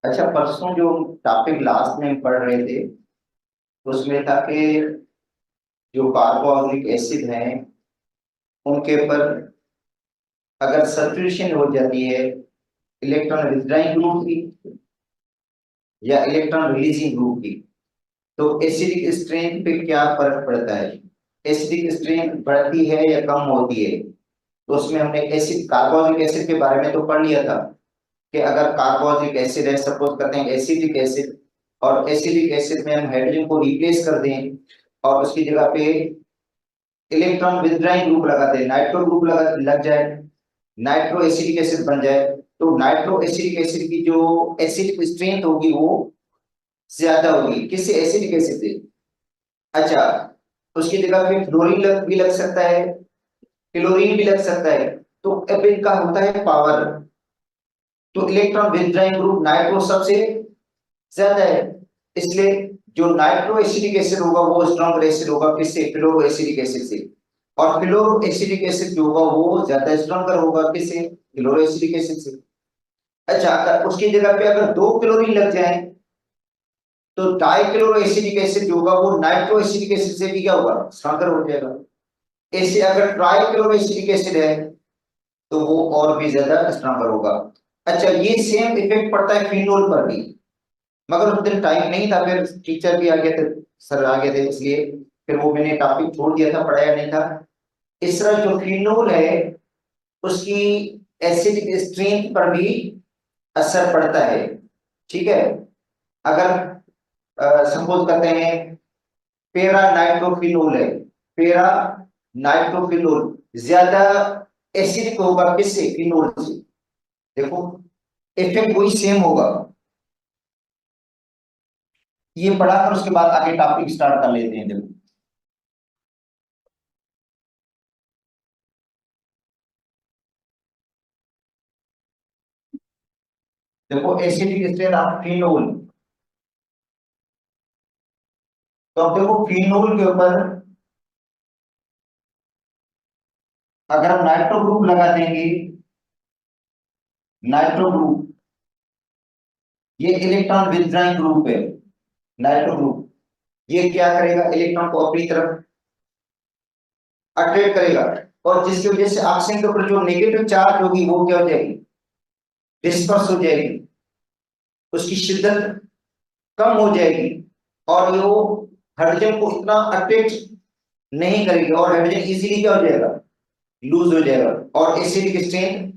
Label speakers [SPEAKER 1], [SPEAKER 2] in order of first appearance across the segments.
[SPEAKER 1] अच्छा, परसों जो टॉपिक लास्ट में पढ़ रहे थे उसमें था कि जो कार्बोक्सिलिक एसिड हैं उनके ऊपर अगर सब्स्टिट्यूशन हो जाती है इलेक्ट्रॉन विथड्राइंग ग्रुप की या इलेक्ट्रॉन रिलीजिंग ग्रुप की, तो एसिडिक स्ट्रेंथ पे क्या फर्क पड़ता है। एसिडिक स्ट्रेंथ बढ़ती है या कम होती है। तो उसमें हमने एसिड कार्बोक्सिलिक एसिड के बारे में तो पढ़ लिया था कि अगर कार्बोक्सिलिक एसिड है, सपोज करते हैं एसिडिक एसिड, और एसिडिक एसिड में हम हाइड्रोजन को रिप्लेस कर दें और उसकी जगह पे इलेक्ट्रॉन विथड्राइंग ग्रुप लगा दें, नाइट्रो ग्रुप लगा लग जाए, नाइट्रो एसिडिक एसिड बन जाए, तो नाइट्रो एसिडिक एसिड की जो एसिडिक स्ट्रेंथ होगी वो ज्यादा होगी किससे, एसिडिक एसिड से। अच्छा, उसकी जगह पे भी लग सकता है, क्लोरीन भी लग सकता है। तो अब इनका होता है पावर। तो इलेक्ट्रॉन विथड्राइंग ग्रुप नाइट्रो सबसे ज्यादा है, इसलिए जो नाइट्रो एसिडिक एसिड होगा वो स्ट्रॉन्गर एसिड होगा किससे, फ्लोरो एसिडिक एसिड से। और फ्लोरो एसिडिक एसिड जो होगा वो ज्यादा स्ट्रॉन्गर होगा किससे, फ्लोरो एसिडिक एसिड से। अच्छा, अगर उसकी जगह पे अगर दो क्लोरीन लग जाए तो डाइक्लोरो एसिडिक एसिड जो होगा वो नाइट्रो एसिडिक एसिड से भी क्या होगा, स्ट्रॉन्गर हो जाएगा। ऐसे अगर ट्राइक्लोरो एसिडिक एसिड है तो वो और भी ज्यादा स्ट्रॉन्गर होगा। अच्छा, ये सेम इफेक्ट पड़ता है फिनोल पर भी, मगर उस दिन टाइम नहीं था, फिर टीचर भी आ गए थे, सर आ गए थे, इसलिए फिर वो मैंने टॉपिक छोड़ दिया था, पढ़ाया नहीं था। इस तरह जो फिनोल है उसकी एसिडिक स्ट्रेंथ पर भी असर पड़ता है। ठीक है, अगर सपोज करते हैं पेरा नाइट्रोफिनोल है, पेरा नाइट्रोफिनोल ज्यादा एसिडिक होगा किससे, फिनोल से। देखो, इफेक्ट वही सेम होगा। ये पढ़ाकर उसके बाद आगे टॉपिक स्टार्ट कर लेते हैं। देखो, देखो एसिडिक स्ट्रेंथ ऑफ फिनोल। तो अब देखो फिनोल के ऊपर अगर हम नाइट्रो ग्रुप लगा देंगे, नाइट्रो ग्रुप, ये इलेक्ट्रॉन विथड्राइंग ग्रुप है, नाइट्रो ग्रुप, ये क्या करेगा, इलेक्ट्रॉन को अपनी तरफ अट्रैक्ट करेगा, और जिसकी वजह से ऑक्सीजन के ऊपर जो नेगेटिव चार्ज होगी वो क्या हो जाएगी, डिस्पर्स हो जाएगी, उसकी शिद्दत कम हो जाएगी, और वो हाइड्रोजन को इतना अट्रैक्ट नहीं करेगी, और हाइड्रोजन इजीली क्या हो जाएगा, लूज हो जाएगा, और एसिडिक स्ट्रेंथ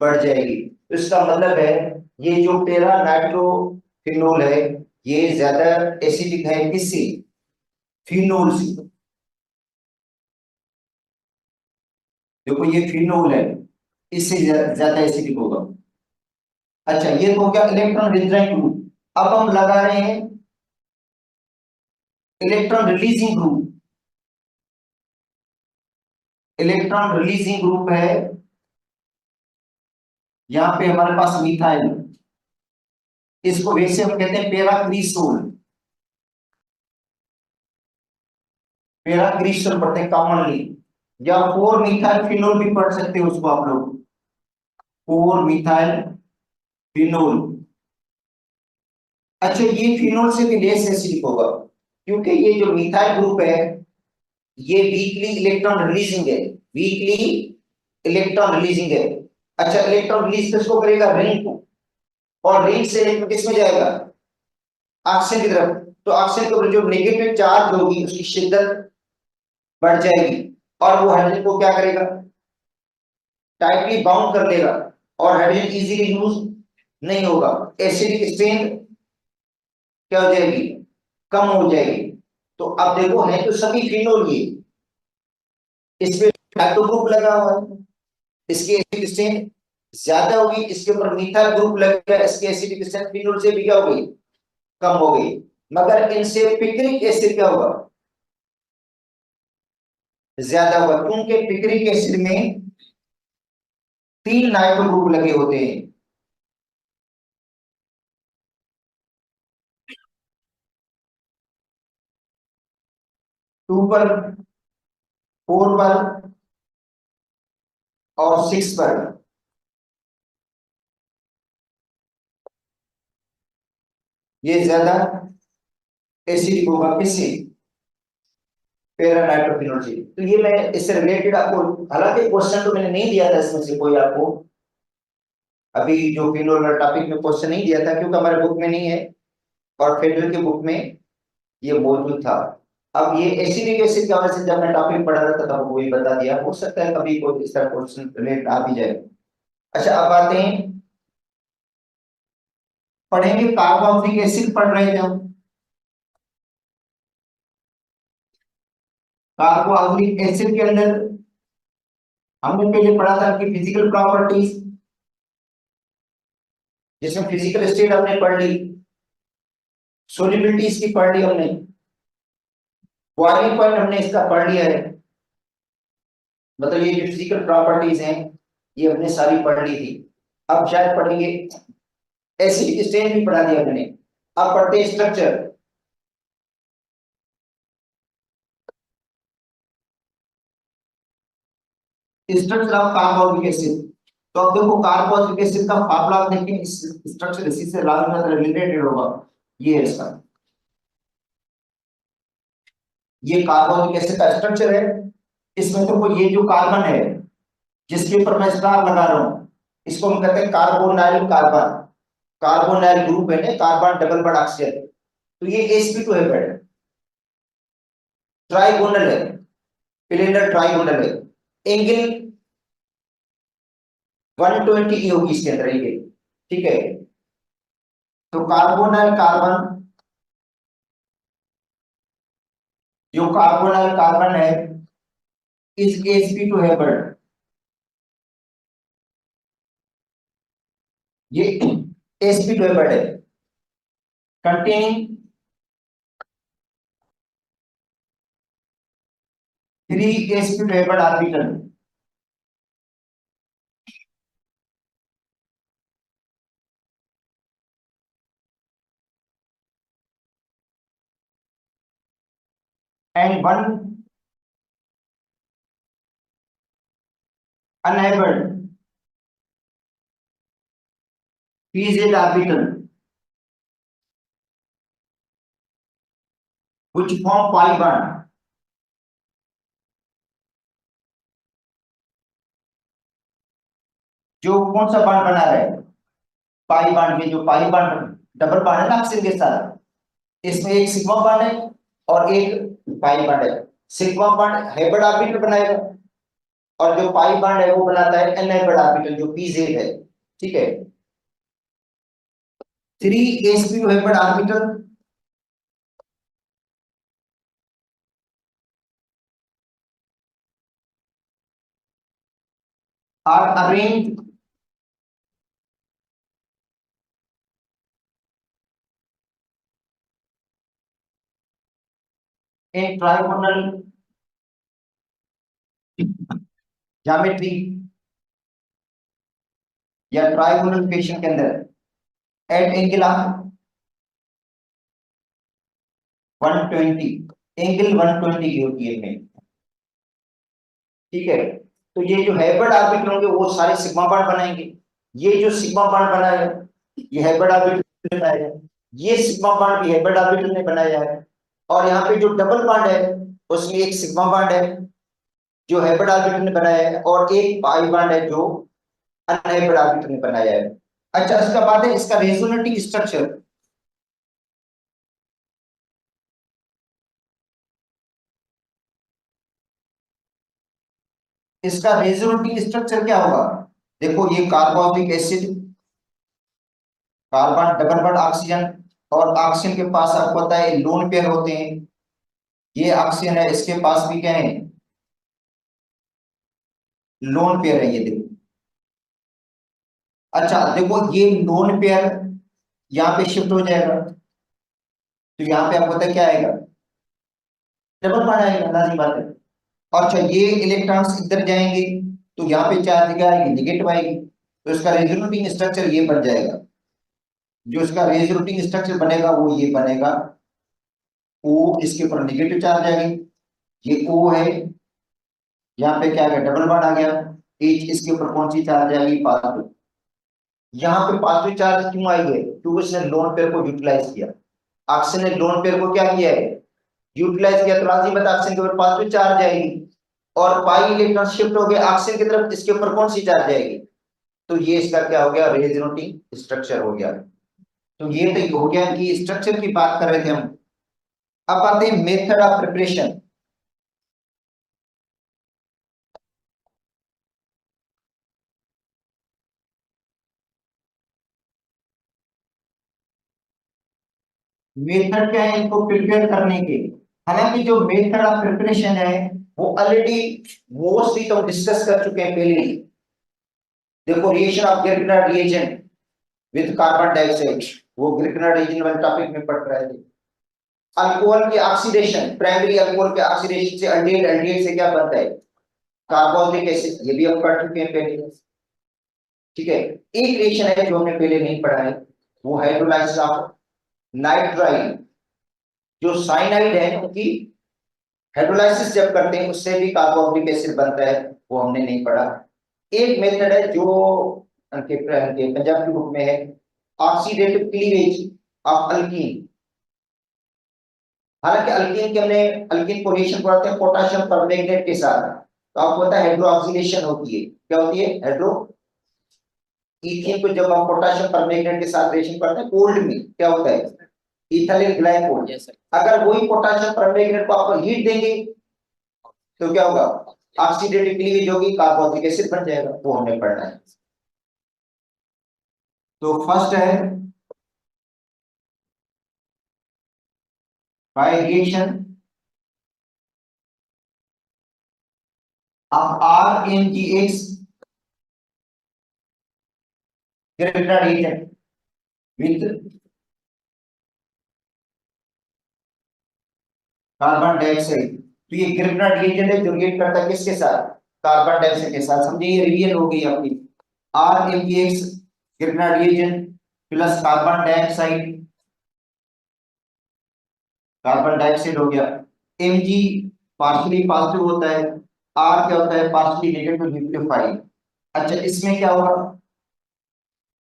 [SPEAKER 1] बढ़ जाएगी। तो इसका मतलब है ये जो पेरा नाइट्रोफिनोल है ये ज्यादा एसिडिक है किससे, फिनोल से। देखो ये फिनोल है, इससे ज्यादा एसिडिक होगा। अच्छा, ये तो हो गया इलेक्ट्रॉन विथड्राइंग ग्रुप। अब हम लगा रहे हैं electron releasing group. Electron releasing group है, यहाँ पे हमारे पास मिथाइल, इसको वैसे हम कहते हैं पेराक्रीसोल। पेराक्रीसोल पढ़ते हैं कॉमनली, या फोर मिथाइल फिनोल भी पढ़ सकते हो उसको आप लोग, फोर मिथाइल फिनोल। अच्छा, ये फिनोल से भी लेस एसिडिक होगा, क्योंकि ये जो मिथाइल ग्रुप है ये वीकली इलेक्ट्रॉन रिलीजिंग है, वीकली इलेक्ट्रॉन रिलीजिंग है। अच्छा, इलेक्ट्रॉन रिलीज किसको करेगा, रिंग को, और रिंग से इलेक्ट्रॉन किस में जाएगा, ऑक्सीजन की तरफ। तो ऑक्सीजन के ऊपर जो नेगेटिव चार्ज होगी उसकी शिद्दत बढ़ जाएगी, और वो हाइड्रोजन को क्या करेगा, टाइटली बाउंड कर लेगा, और हाइड्रोजन इजीली यूज नहीं होगा, एसिडिक स्ट्रेंथ क्या हो जाएगी, कम हो जाएगी। तो अब देखो है तो सभी फिनोल ये, इसमें हाइड्रो ग्रुप लगा हुआ है, इसकी एसिडिक स्ट्रेंथ ज्यादा होगी, इसके ऊपर मीथाइल ग्रुप लगेगा, इसकी एसिडिक स्ट्रेंथ फिनोल से भी क्या हो गई, कम हो गई। मगर इनसे पिक्रिक एसिड क्या होगा, ज्यादा होगा, क्योंकि पिक्रिक एसिड में तीन नाइट्रो ग्रुप लगे होते हैं। टू पर, फोर पर, और सिक्स पर। ये ज्यादा एसिडिक होगा किससे, पैरा नाइट्रोफिनोल से। तो ये मैं इससे रिलेटेड आपको, हालांकि क्वेश्चन तो मैंने नहीं दिया था इसमें से कोई आपको, अभी जो फिनोल टॉपिक में क्वेश्चन नहीं दिया था क्योंकि हमारे बुक में नहीं है, और फेडरल की बुक में ये मौजूद था। अब ये एसिडिक एसिड की वजह से जब मैं टॉपिक पढ़ा था तब वो ही बता दिया, हो सकता है कभी कोई इस तरह क्वेश्चन रिलेट आ भी जाए। अच्छा अब आते हैं, पढ़ेंगे कार्बोक्सिलिक एसिड पढ़ रहे थे हम। कार्बोक्सिलिक एसिड के अंदर हमने पहले पढ़ा था कि फिजिकल प्रॉपर्टीज, जिसमें फिजिकल स्टेट हमने पढ़ ली, सोलिबिलिटीज की पढ़ ली हमने, बॉइलिंग पॉइंट हमने इसका पढ़ लिया है, मतलब ये जो फिजिकल प्रॉपर्टीज हैं ये हमने सारी पढ़ ली थी। अब शायद पढ़ेंगे, एसिडिक स्टेट भी पढ़ा दिया हमने। अब पढ़ते हैं structure, structure of carboxylic acid. तो अब देखो कार्बोक्सिलिक एसिड का फार्मूला आप देखें, इस स्ट्रक्चर इसी से रिलेटेड होगा। ये है इसका, ये कार्बोक्सिलिक एसिड का स्ट्रक्चर है। इसमें देखो ये जो कार्बन है जिसके ऊपर मैं स्टार लगा रहा हूं, इसको हम कहते हैं कार्बोनाइल कार्बन, कार्बोनाइल ग्रुप है ना, कार्बन डबल बॉन्ड ऑक्सीजन। तो ये sp2 है, बेटा ट्राइगोनल है, सिलेंडर ट्राइगोनल है, एंगल 120 होगी इसके अंदर एंगल, ठीक है। तो कार्बोनाइल कार्बन, जो कार्बोनाइल कार्बन है इस sp2 है बेटा, ये sp2 है बेटा, containing 3 sp2 orbital. And one unabled pz orbital which form pi bond। जो कौन सा बॉन्ड बना रहा है, पाई बॉन्ड। के जो पाई बॉन्ड डबल बॉन्ड है ना ऑक्सीजन के साथ, इसमें एक सिग्मा बॉन्ड है और एक पाई बॉन्ड है। सिग्मा बॉन्ड हाइब्रिड ऑर्बिटल बनाएगा और जो पाई बॉन्ड है वो बनाता है अनहाइब्रिड ऑर्बिटल जो pz है, ठीक है। 3 sp2 hybrid orbital are arranged in trigonal geometry या ट्राइगोनल फैशन के अंदर एट एंगल ऑफ 120, एंगल 120 की होती है इनमें, ठीक है। तो ये जो हाइब्रिड ऑर्बिटल होंगे वो सारे सिग्मा बॉन्ड बनाएंगे। ये जो सिग्मा बॉन्ड बना है ये हाइब्रिड ऑर्बिटल बनाया है, ये सिग्मा बॉन्ड भी हाइब्रिड ऑर्बिटल ने बनाया है, और यहाँ पे जो डबल बॉन्ड है उसमें एक सिग्मा बॉन्ड है जो हाइब्रिड ऑर्बिटल ने बनाया है, और एक पाई बॉन्ड है जो अनहाइब्रिड ऑर्बिटल ने बनाया है। अच्छा इसका बाद है इसका रेजोनेटिंग स्ट्रक्चर। इसका रेजोनेटिंग स्ट्रक्चर क्या होगा, देखो ये carbonic acid, carbon double bond oxygen, और ऑक्सीजन के पास आपको पता है लोन पेयर होते हैं, ये ऑक्सीजन है इसके पास भी क्या है, लोन पेयर है, ये देखो। अच्छा देखो ये लोन पेयर यहाँ पे शिफ्ट हो जाएगा, तो यहाँ पे आपको पता है क्या आएगा, डबल बॉन्ड आएगा, लाजिम बात है। और अच्छा ये इलेक्ट्रॉन्स इधर जाएंगे तो यहाँ पे चार्ज क्या आएगी, निगेटिव आएगी, तो इसका रेजोनेटिंग स्ट्रक्चर ये बन जाएगा। जो इसका रेजोनेटिंग स्ट्रक्चर बनेगा वो ये बनेगा, ओ इसके ऊपर निगेटिव चार्ज आएगी, ये ओ है, यहाँ पे क्या आ गया, डबल बॉन्ड आ गया, एच इसके ऊपर कौन सी चार्ज आएगी, पॉजिटिव। यहाँ पे पॉजिटिव चार्ज क्यों आई है? क्योंकि उसने लोन पेयर को यूटिलाइज किया। ऑक्सीजन ने लोन पेयर को क्या किया है? यूटिलाइज किया, तो लाजिमी बात ऑक्सीजन के ऊपर पॉजिटिव चार्ज आएगी, और पाई इलेक्ट्रॉन शिफ्ट हो गया ऑक्सीजन की तरफ, इसके ऊपर कौन सी चार्ज आएगी? तो ये इसका क्या हो गया? रेजोनेटिंग स्ट्रक्चर हो गया। तो ये तो हो गया कि स्ट्रक्चर की बात कर रहे थे हम। अब आते हैं मेथड ऑफ प्रिपरेशन। मेथड क्या है इनको प्रिपेयर करने के? हालांकि जो मेथड ऑफ प्रिपरेशन है वो ऑलरेडी मोस्टली तो डिस्कस कर चुके हैं पहले ही। देखो, reaction of Grignard reagent with carbon dioxide, वो गिरकिनार्ड रिएजेंट वाले टॉपिक में पढ़ रहे थे। अल्कोहल की ऑक्सीडेशन, प्राइमरी अल्कोहल के ऑक्सीडेशन से अल्डिहाइड, अल्डिहाइड से क्या बनता है? कार्बोनिक एसिड, ये भी हम पढ़ चुके हैं पहले। ठीक है, एक रिएक्शन है जो हमने पहले नहीं पढ़ा है, वो हाइड्रोलाइसिस ऑफ नाइट्राइल। जो साइनाइड है उनकी हाइड्रोलाइसिस जब करते हैं उससे भी कार्बोनिक एसिड बनता है, वो हमने नहीं पढ़ा। एक मेथड है जो उनके पंजाब की बुक में है, ऑक्सीडेटिव क्लीवेज ऑफ अल्कीन। हालांकि अल्कीन के हमने अल्कीन को रिएक्शन कराते हैं पोटेशियम परमैंगनेट के साथ, तो आपको पता है हाइड्रोक्सिलेशन होती है। क्या होती है? हाइड्रो। इथेन को जब हम पोटेशियम परमैंगनेट के साथ रिएक्शन करते हैं कोल्ड में, क्या होता है? Ethyl glycol. अगर वही पोटेशियम परमैंगनेट को आप हीट देंगे तो क्या होगा? ऑक्सीडेटिव क्लीवेज होगी, कार्बोनिक एसिड बन जाएगा, वो हमने पढ़ना है। तो फर्स्ट है by reaction of RNGX gravitated agent with carbon dioxide. तो ये ग्रेविटेड एजेंट है जो रिएक्ट करता है किसके साथ? कार्बन डाइऑक्साइड के साथ। समझिए ये रिवीजन हो गई आपकी। RNGX gravitated agent plus carbon dioxide, carbon dioxide हो गया। Mg पार्शियली पॉजिटिव होता है, R क्या होता है? Partially negative nucleophile. अच्छा, इसमें क्या होगा?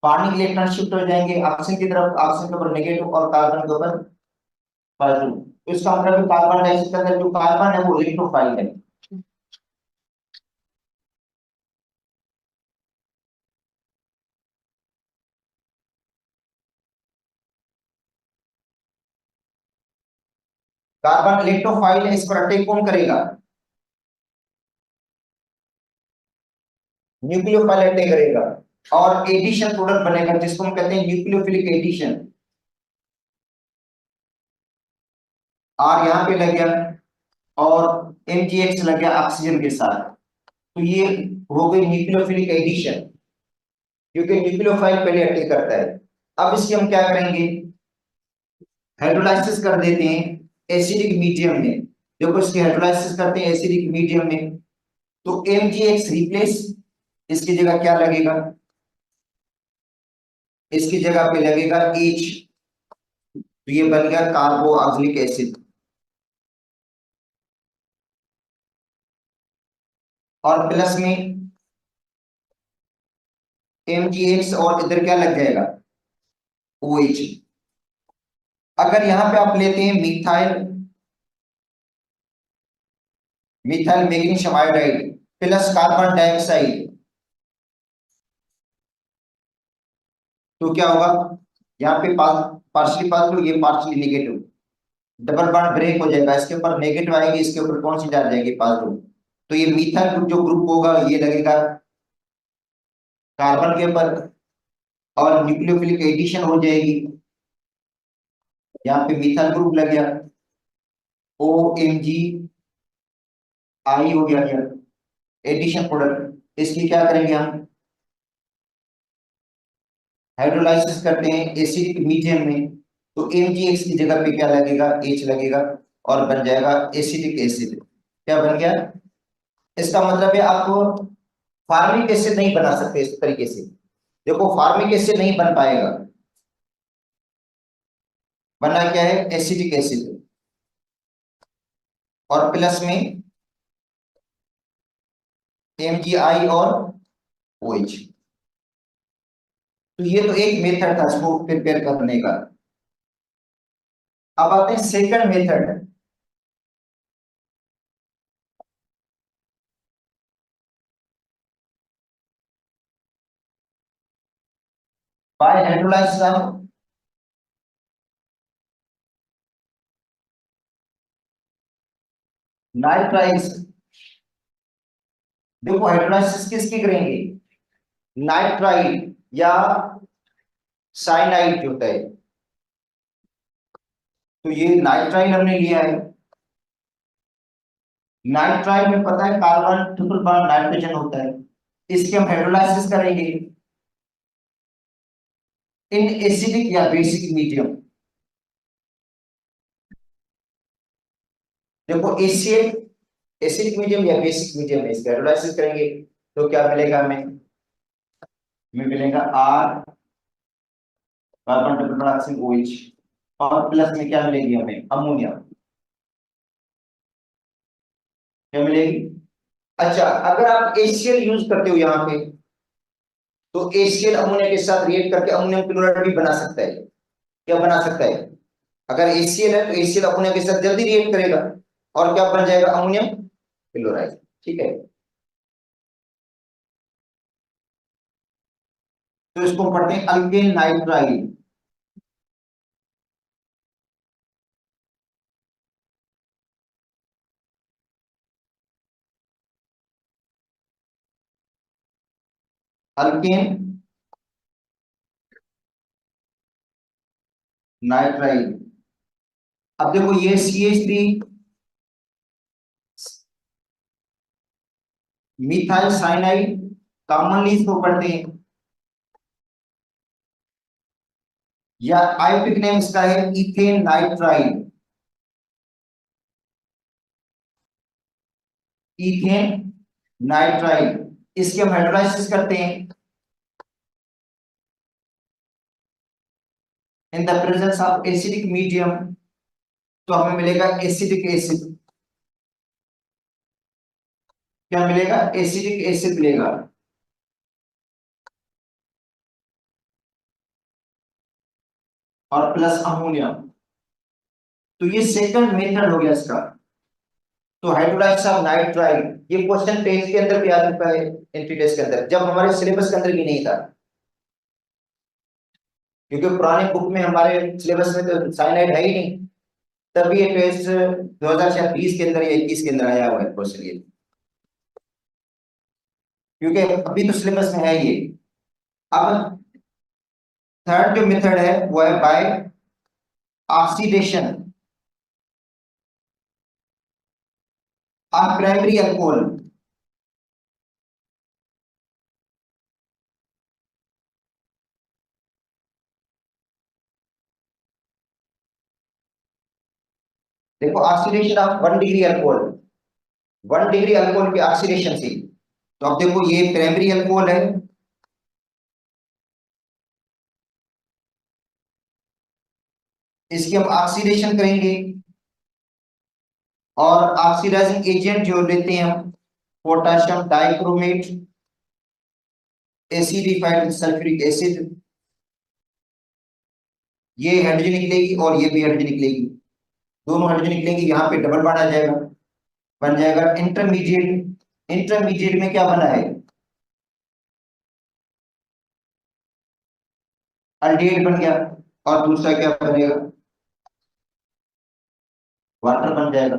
[SPEAKER 1] पानी इलेक्ट्रॉन शिफ्ट हो जाएंगे ऑक्सीजन की तरफ, ऑक्सीजन के ऊपर नेगेटिव और कार्बन के ऊपर पॉजिटिव। तो इसका मतलब है कार्बन डाइऑक्साइड के अंदर जो कार्बन है वो इलेक्ट्रोफाइल है। कार्बन इलेक्ट्रोफाइल है, इस पर अटैक कौन करेगा? न्यूक्लियोफाइल अटैक करेगा, और एडिशन प्रोडक्ट बनेगा जिसको हम कहते हैं न्यूक्लियोफिलिक एडिशन। आर यहाँ पे लग गया और MgX लग गया ऑक्सीजन के साथ, तो ये हो गई न्यूक्लियोफिलिक एडिशन, क्योंकि न्यूक्लियोफाइल पहले अटैक करता है। अब इसकी हम क्या करेंगे? हाइड्रोलाइसिस कर देते हैं एसिडिक मीडियम में। देखो, इसकी हाइड्रोलाइसिस करते हैं एसिडिक मीडियम में, तो MgX रिप्लेस, इसकी जगह क्या लगेगा? इसकी जगह पे लगेगा H, तो ये बन गया कार्बोक्सिलिक एसिड। और प्लस में MgX और इधर क्या लग जाएगा? OH। अगर यहां पे आप लेते हैं methyl, methyl magnesium iodide plus carbon dioxide, तो क्या होगा? यहाँ पे पार्शियली पॉजिटिव, ये partially negative, double bond break हो जाएगा, इसके ऊपर नेगेटिव आएगी, इसके ऊपर कौन सी चार्ज जाएगी? पॉजिटिव। तो ये मिथाइल ग्रुप जो ग्रुप होगा ये लगेगा कार्बन के ऊपर, और न्यूक्लियोफिलिक एडिशन हो जाएगी। यहाँ पे मिथाइल ग्रुप लग गया, OMG आई हो गया, एडिशन प्रोडक्ट। इसकी क्या करेंगे हम? हाइड्रोलाइसिस करते हैं एसिडिक मीडियम में, तो MgX की जगह पे क्या लगेगा? H लगेगा, और बन जाएगा एसिडिक एसिड। क्या बन गया? इसका मतलब है आप फार्मिक एसिड नहीं बना सकते इस तरीके से। देखो, फार्मिक एसिड नहीं बन पाएगा, बना क्या है? एसिडिक एसिड, और प्लस में MgI और OH। तो ये तो एक मेथड था इसको प्रिपेयर करने का। अब आते हैं second method. Bye hydrolysis of nitriles. देखो हाइड्रोलाइसिस किसकी करेंगे, नाइट्राइल या साइनाइड होता है। तो ये नाइट्राइल हमने लिया है। नाइट्राइल में पता है कार्बन ट्रिपल बॉन्ड नाइट्रोजन होता है। इसके हम हाइड्रोलाइसिस करेंगे इन एसिडिक या बेसिक मीडियम। देखो एसिड एसिडिक मीडियम या बेसिक मीडियम में इसका हाइड्रोलाइसिस करेंगे तो क्या मिलेगा हमें, मिलेगा R carbon triple bond oxygen OH, और प्लस में क्या मिलेगी हमें, अमोनिया। क्या मिलेगी। अच्छा अगर आप एसीएल यूज करते हो यहाँ पे, तो एसीएल अमोनिया के साथ रिएक्ट करके अमोनियम क्लोराइड भी बना सकता है। क्या बना सकता है, अगर एसीएल है तो एसीएल अमोनिया के साथ जल्दी रिएक्ट करेगा और क्या बन जाएगा, अमोनियम क्लोराइड। ठीक है, तो इसको पढ़ते हैं अल्केन नाइट्राइल। Alkane nitrile. अब देखो ये CH3 मिथाइल साइनाइड, कॉमनली इसको पढ़ते हैं, या आइपिक नेम इसका है इथेन नाइट्राइल। इथेन नाइट्राइल, इसके हम हाइड्रोलाइसिस करते हैं in the presence of acidic medium, तो हमें मिलेगा एसिडिक एसिड। क्या मिलेगा, एसिडिक एसिड मिलेगा। और प्लस अमोनिया। तो ये सेकंड मेथड हो गया इसका। तो हाइड्रोलाइसिस ऑफ नाइट्राइल, ये क्वेश्चन पेज के अंदर भी आ चुका है, एंट्री टेस्ट के अंदर, जब हमारे सिलेबस के अंदर भी नहीं था, क्योंकि पुराने बुक में हमारे सिलेबस में तो साइनाइड है ही नहीं। तभी ये टेस्ट 2020 के अंदर या 21 के अंदर आया हुआ है क्वेश्चन ये, क्योंकि अभी तो सिलेबस में है ये। अब थर्ड जो मेथड है वो है by oxidation of primary alcohol. देखो oxidation of 1 degree alcohol, 1 degree alcohol की ऑक्सीडेशन से। तो अब देखो ये प्राइमरी अल्कोहल है, इसकी हम ऑक्सीडेशन करेंगे, और ऑक्सीडाइजिंग एजेंट जो लेते हैं हम potassium dichromate, acidified sulphuric acid, ये हाइड्रोजन निकलेगी और ये भी हाइड्रोजन निकलेगी, दोनों हाइड्रोजन निकलेंगी, यहाँ पे डबल बॉन्ड आ जाएगा, बन जाएगा इंटरमीडिएट। इंटरमीडिएट में क्या बना है, अल्डिहाइड बन गया, और दूसरा क्या बनेगा, वाटर बन जाएगा।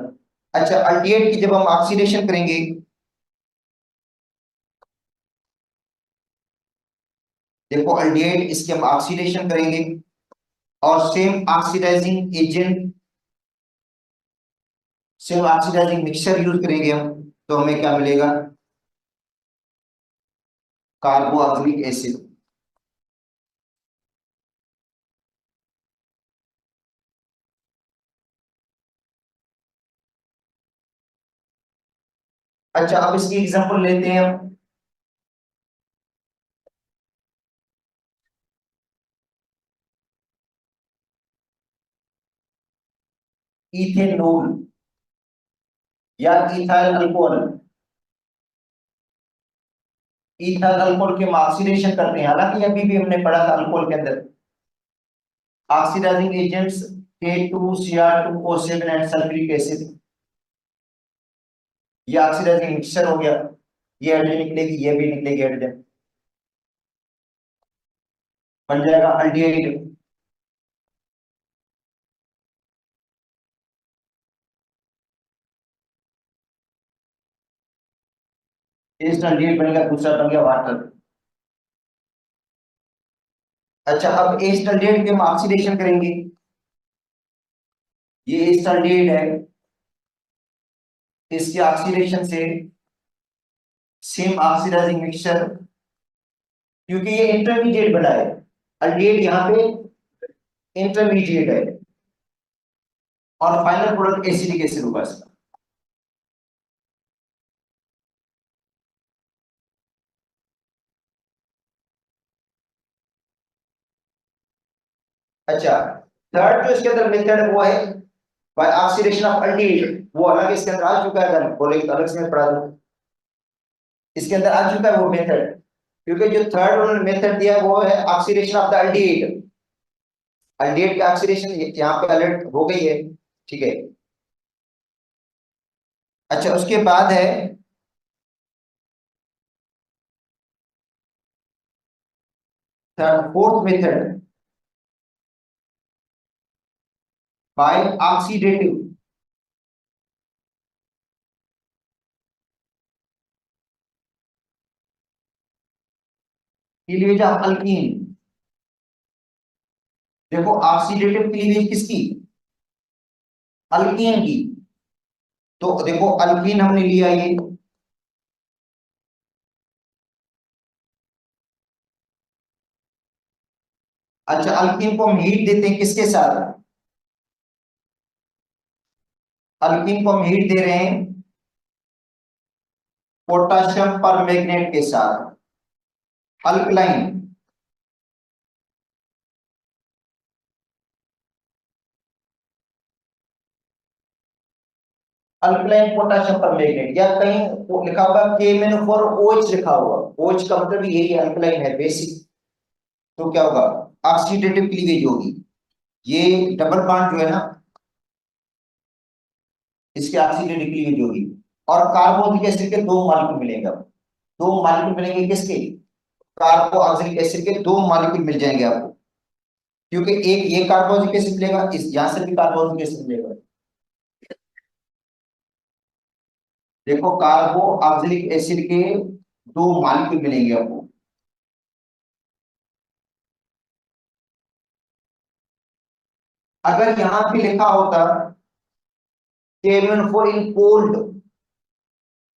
[SPEAKER 1] अच्छा अल्डिहाइड की जब हम ऑक्सीडेशन करेंगे, देखो अल्डिहाइड इसके हम ऑक्सीडेशन करेंगे, और same oxidizing agent, same oxidizing mixture use करेंगे हम, तो हमें क्या मिलेगा, कार्बोक्सिलिक एसिड। अच्छा अब इसकी एग्जांपल लेते हैं हम। इथेनॉल या इथाइल अल्कोहल, इथाइल अल्कोहल के हम ऑक्सीडेशन करते हैं, हालांकि अभी भी हमने पढ़ा था अल्कोहल के अंदर oxidizing agents K2Cr2O7 and sulphuric acid, ये ऑक्सीडाइजिंग मिक्सचर हो गया, ये हाइड्रोजन निकलेगी, ये भी निकलेगी हाइड्रोजन, बन जाएगा अल्डिहाइड। एक अल्डिहाइड बन गया, दूसरा बन गया वाटर। अच्छा, अब एस्टल्डिहाइड के हम ऑक्सीडेशन करेंगे, ये एस्टल्डिहाइड है, इसके ऑक्सीडेशन से सेम ऑक्सीडाइजिंग मिक्सचर, क्योंकि ये इंटरमीडिएट बना है, अल्डिहाइड यहाँ पे इंटरमीडिएट है, और फाइनल प्रोडक्ट एसिडिक एसिड होगा इसका। अच्छा, थर्ड जो इसके अंदर मेथड है वो है बाय ऑक्सीडेशन ऑफ अल्डिहाइड, वो अलग इसके अंदर आ चुका है, बोलेंगे तो अलग से मैं पढ़ा दूं, इसके अंदर आ चुका है वो मेथड, क्योंकि जो थर्ड उन्होंने मेथड दिया वो है oxidation of the aldehyde, aldehyde का ऑक्सीडेशन यहाँ पे अलर्ट हो गई है, ठीक है। अच्छा, उसके बाद है third fourth method by oxidative, cleavage of alkyne. देखो ऑक्सीडेटिव क्लीवेज किसकी, अल्कीन की, तो देखो अल्कीन हमने लिया ये, अच्छा अल्कीन को हम हीट देते हैं किसके साथ, अल्कीन को हम हीट दे रहे हैं पोटाशियम पर मैग्नेट के साथ, अल्कलाइन, अल्कलाइन पोटाशियम पर मैग्नेट, या कहीं लिखा होगा KMnO4 OH लिखा होगा, OH का मतलब यही है, अल्कलाइन है बेसिक, तो क्या होगा, ऑक्सीडेटिव क्लीवेज होगी, ये डबल बॉन्ड जो है ना इसके ऑक्सीडेटिव क्लीवेज होगी, और कार्बोनिक एसिड के दो मॉलिक्यूल मिलेंगे, अब दो मॉलिक्यूल मिलेंगे किसके, कार्बोक्सिलिक एसिड के दो मॉलिक्यूल मिल जाएंगे आपको, क्योंकि एक ये कार्बोक्सिलिक एसिड मिलेगा, इस यहां से भी कार्बोक्सिलिक एसिड मिलेगा, देखो कार्बोक्सिलिक एसिड के दो मॉलिक्यूल मिलेंगे आपको। अगर यहां पे लिखा होता KMnO4 इन कोल्ड,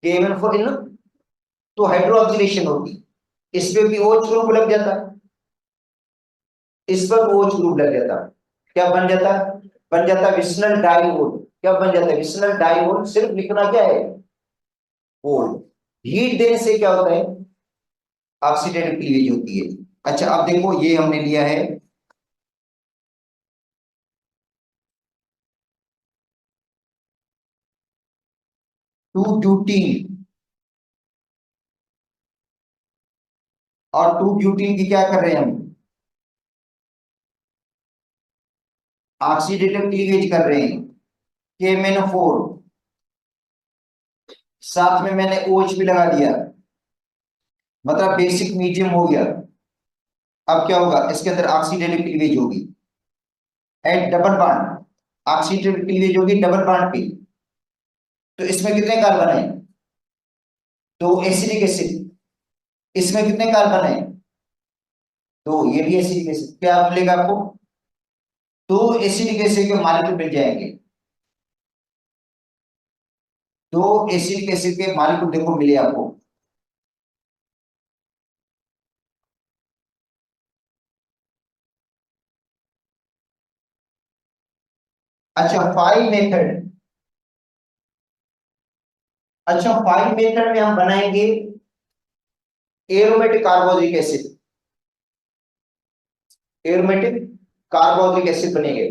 [SPEAKER 1] KMnO4 इन, तो हाइड्रोक्सिलेशन होती, इसमें भी OH ग्रुप लग जाता, इस पर OH ग्रुप लग जाता, क्या बन जाता, बन जाता विस्नल डाइओल, क्या बन जाता है विस्नल डाइओल, सिर्फ लिखना क्या है कोल्ड, हीट देने से क्या होता है ऑक्सीडेटिव क्लीवेज होती है। अच्छा अब देखो ये हमने लिया है टू ब्यूटीन, और टू ब्यूटीन की क्या कर रहे हैं हम, ऑक्सीडेटिव क्लीवेज कर रहे हैं, KMnO4, साथ में मैंने OH भी लगा दिया, मतलब बेसिक मीडियम हो गया, अब क्या होगा इसके अंदर ऑक्सीडेटिव क्लीवेज होगी at double bond, oxidative cleavage होगी डबल बॉन्ड पे, तो इसमें कितने कार्बन है, तो एसिडिक एसिड, इसमें कितने कार्बन है, तो ये भी एसिडिक एसिड, क्या मिलेगा आपको, दो एसिडिक एसिड के मॉलिक्यूल मिल जाएंगे, दो एसिडिक एसिड के मॉलिक्यूल देखो मिले आपको। अच्छा फाइव मेथड, अच्छा फाइव मेथड में हम बनाएंगे aromatic carboxylic acid, aromatic carboxylic acid बनेंगे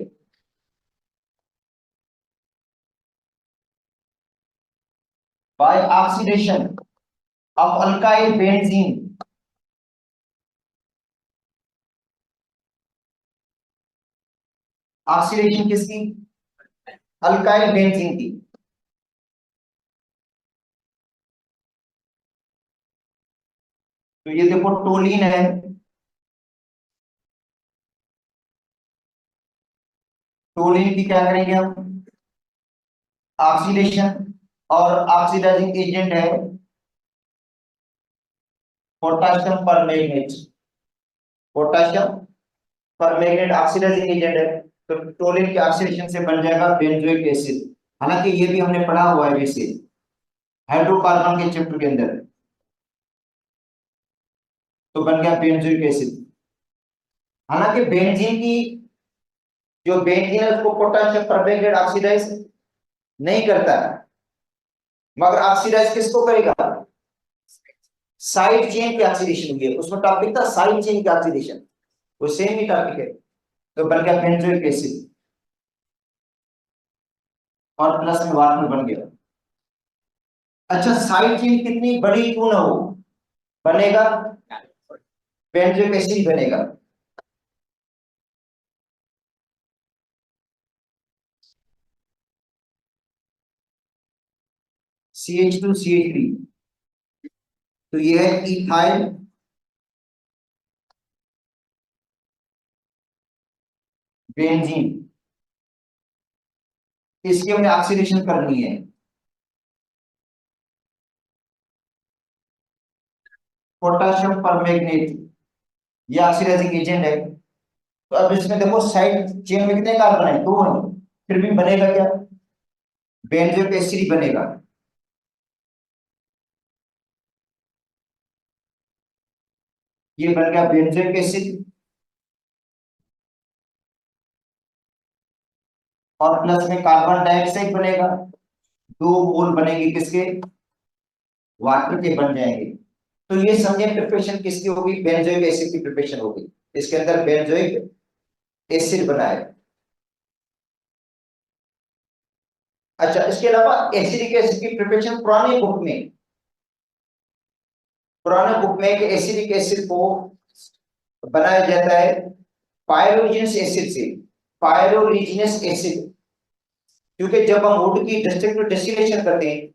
[SPEAKER 1] by oxidation, of alkyl benzene. Oxidation किसकी? अल्काइल बेंजीन की। तो ये देखो टोलिन है, टोलिन की क्या करेंगे हम? ऑक्सीडेशन। और ऑक्सीडाइजिंग एजेंट है potassium permanganate. Potassium permanganate oxidizing agent है। तो टोलिन के ऑक्सीडेशन से बन जाएगा बेंजोइक एसिड। हालांकि ये भी हमने पढ़ा हुआ है वैसे हाइड्रोकार्बन के चैप्टर के अंदर। तो बन गया बेंजोइक एसिड। हालांकि बेंजीन की जो बेंजीन है उसको पोटाशियम परमैंगनेट ऑक्सीडाइज नहीं करता है, मगर ऑक्सीडाइज किसको करेगा? साइड चेन की ऑक्सीडेशन हुई है, उसमें टॉपिक था साइड चेन की ऑक्सीडेशन, वो सेम ही टॉपिक है। तो बन गया बेंजोइक एसिड और प्लस में वाटर बन गया। अच्छा साइड चेन कितनी बड़ी क्यों ना हो, बनेगा बेंजोइक एसिड बनेगा। CH2CH3। तो ये है इथाइल बेंजीन। इसकी हमें ऑक्सीडेशन करनी है। पोटाशियम परमैंगनेट ये ऑक्सीडाइजिंग एजेंट है। तो अब इसमें देखो साइड चेन में कितने कार्बन है? दो है। फिर भी बनेगा क्या? बेंजोइक एसिड बनेगा। ये बन गया बेंजोइक एसिड और प्लस में कार्बन डाइऑक्साइड बनेगा। दो मोल बनेंगे किसके? वाटर के बन जाएंगे। तो ये समझे प्रिपरेशन किसकी होगी? बेंजोइक एसिड की प्रिपरेशन होगी। इसके अंदर बेंजोइक एसिड बना है। अच्छा इसके अलावा एसिडिक एसिड की प्रिपरेशन पुराने बुक में एसिडिक एसिड को बनाया जाता है पायरोलिजिनस एसिड से। पायरोलिजिनस एसिड, क्योंकि जब हम वुड की डिस्टिक्टिव डिस्टिलेशन करते हैं,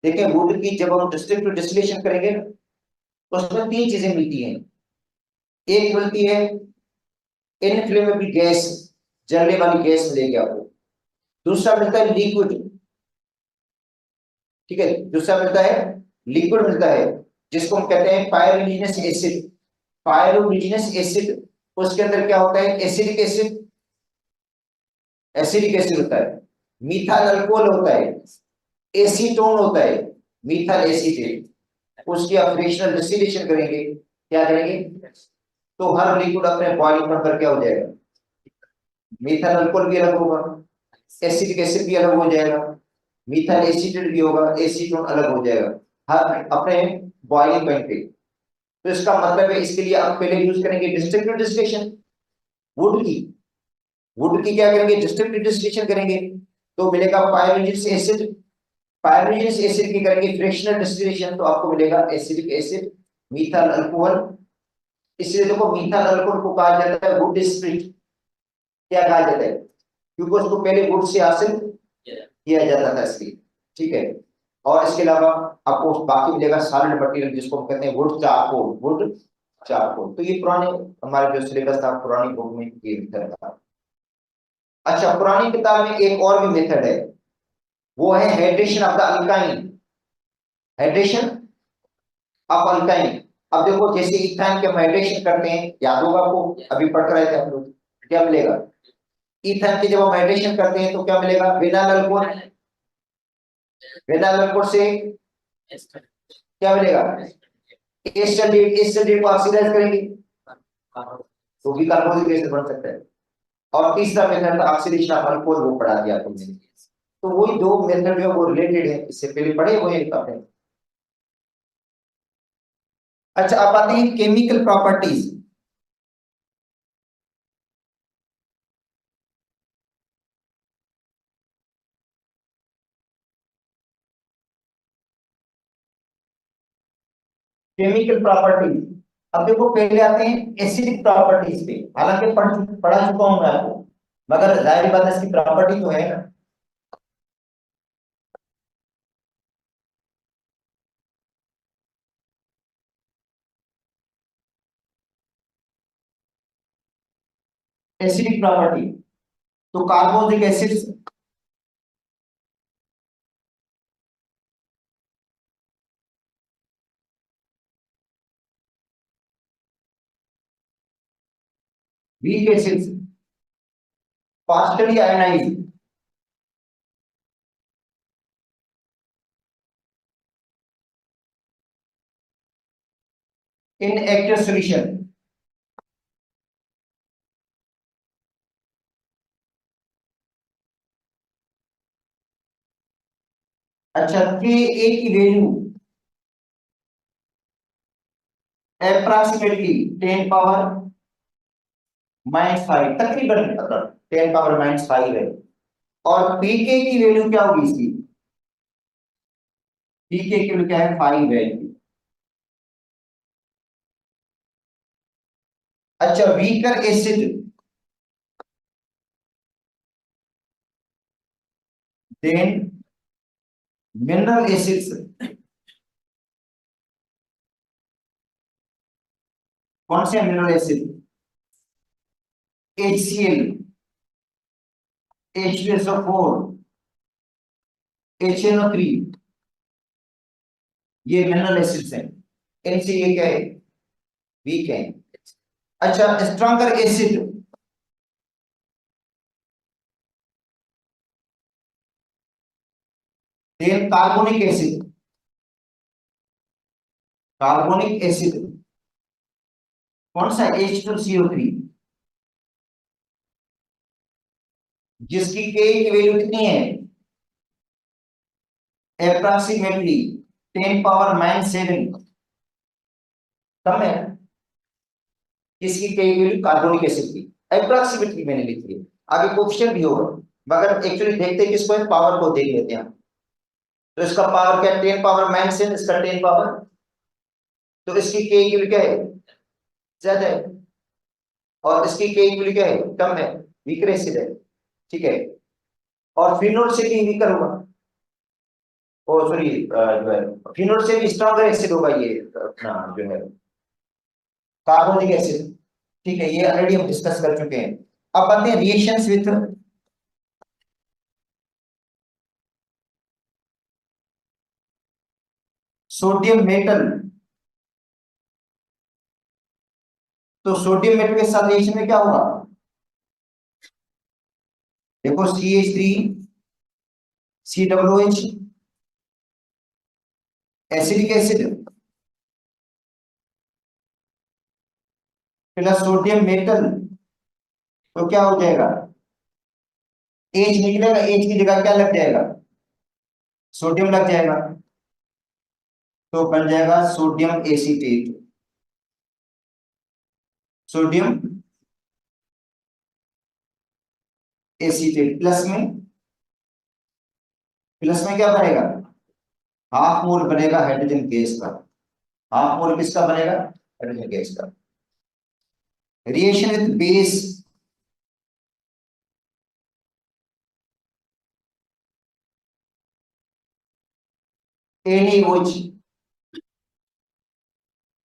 [SPEAKER 1] देखिए वुड की जब हम डिस्टिक्टिव डिस्टिलेशन करेंगे तो उसमें तीन चीजें मिलती हैं। एक मिलती है इनफ्लेमेबल गैस, जलने वाली गैस मिलेगी आपको। दूसरा मिलता है लिक्विड, ठीक है, दूसरा मिलता है लिक्विड मिलता है, जिसको हम कहते हैं पायरोलिजिनस एसिड। पायरोलिजिनस एसिड, उसके अंदर क्या होता है? एसिडिक एसिड, एसिडिक एसिड होता है, मीथाइल अल्कोहल होता है, एसीटोन होता है, मीथाइल एसीटेट। उसकी आप फ्रैक्शनल डिस्टिलेशन करेंगे, क्या करेंगे? तो हर लिक्विड अपने बॉइलिंग पर क्या हो जाएगा? मीथाइल अल्कोहल भी अलग होगा, एसिडिक एसिड भी अलग हो जाएगा, मीथाइल एसीटेट भी होगा, एसीटोन अलग हो जाएगा हर अपने बॉइलिंग पॉइंट पे। तो इसका मतलब है इसके लिए आप पहले यूज करेंगे डिस्ट्रिक्टिव डिस्टिलेशन वुड की। वुड की क्या करेंगे? डिस्ट्रिक्टिव डिस्टिलेशन करेंगे तो मिलेगा पायरोलिजिनस एसिड। पायरोलिजिनस एसिड की करेंगे फ्रैक्शनल डिस्टिलेशन तो आपको मिलेगा एसिडिक एसिड, मीथाइल अल्कोहल। इसलिए देखो मीथाइल अल्कोहल को कहा जाता है वुड स्प्रिट। क्या कहा जाता है? क्योंकि उसको पहले वुड से हासिल किया जाता था इसलिए, ठीक है। और इसके अलावा आपको बाकी मिलेगा सॉलिड मटेरियल जिसको हम कहते हैं वुड चारकोल। वुड चारकोल तो ये पुराने हमारे जो सिलेबस था पुरानी बुक में ये मेथड था। अच्छा पुरानी किताब में एक और भी मेथड है, वो है hydration of the alkyne. Hydration of alkyne. अब देखो जैसे इथाइन के हम हाइड्रेशन करते हैं, याद होगा आपको, अभी पढ़ रहे थे हम लोग, क्या मिलेगा? इथाइन के जब हम हाइड्रेशन करते हैं तो क्या मिलेगा? Vinyl alcohol. विनाइल अल्कोहल से क्या मिलेगा? एस्टल्डेट। एस्टल्डेट को ऑक्सीडाइज करेंगे तो भी कार्बोनिक एसिड बन सकता है। और तीसरा मेथड था ऑक्सीडेशन ऑफ अल्कोहल, वो पढ़ा दिया आपको मैंने। तो वही दो मेथड जो है वो रिलेटेड है, इससे पहले पढ़े हुए हैं आपने। अच्छा अब आते हैं केमिकल प्रॉपर्टीज। Chemical properties. अब देखो पहले आते हैं एसिडिक प्रॉपर्टीज पे, हालांकि पढ़ा चुका हूं मैं आपको, मगर जाहिर बात है इसकी प्रॉपर्टी तो है ना। एसिडिक प्रॉपर्टी, तो carbonic acid weak acid partially ionise, in active solution. अच्छा, के ए की वैल्यू अप्रोक्सीमेटली 10 पावर -5, तकरीबन मतलब 10 पावर -5 है। और पीके की वैल्यू क्या होगी इसकी, पीके की वैल्यू क्या है, 5 है। अच्छा, weaker acid than mineral acids, कौन से mineral acid, HCl, H2SO4, HNO3, ये मिनरल एसिड्स हैं। इनसे ये क्या है, वीक है। अच्छा, stronger acid than carbonic acid, carbonic acid कौन सा, H2CO3, जिसकी के की वैल्यू कितनी है, अप्रोक्सीमेटली 10 पावर -7, कम है। किसकी के की वैल्यू, कार्बोनिक एसिड की, अप्रोक्सीमेटली मैंने लिखी है। आगे क्वेश्चन भी होगा, मगर एक्चुअली देखते हैं किसको है, पावर को देख लेते हैं। तो इसका पावर क्या, 10 पावर -7, इसका 10 पावर, तो इसकी के की वैल्यू क्या है, ज्यादा है। और इसकी के की वैल्यू क्या है, कम है, वीकर एसिड है। ठीक है। और फिनोल से भी वीकर होगा, ओ सॉरी, जो है फिनोल से भी स्ट्रॉन्गर एसिड होगा ये अपना जो है कार्बोनिक एसिड। ठीक है, ये ऑलरेडी हम डिस्कस कर चुके हैं। अब आते हैं रिएक्शंस विद सोडियम मेटल। तो सोडियम मेटल के साथ रिएक्शन में क्या होगा, देखो CH3COOH, acidic acid plus sodium metal, तो क्या हो जाएगा, एच निकलेगा, एच की जगह क्या लग जाएगा, सोडियम लग जाएगा, तो बन जाएगा sodium acetate. Sodium acetate plus में क्या बनेगा, हाफ मोल बनेगा हाइड्रोजन गैस का। हाफ मोल किसका बनेगा, हाइड्रोजन गैस का। रिएक्शन विद बेस, NaOH,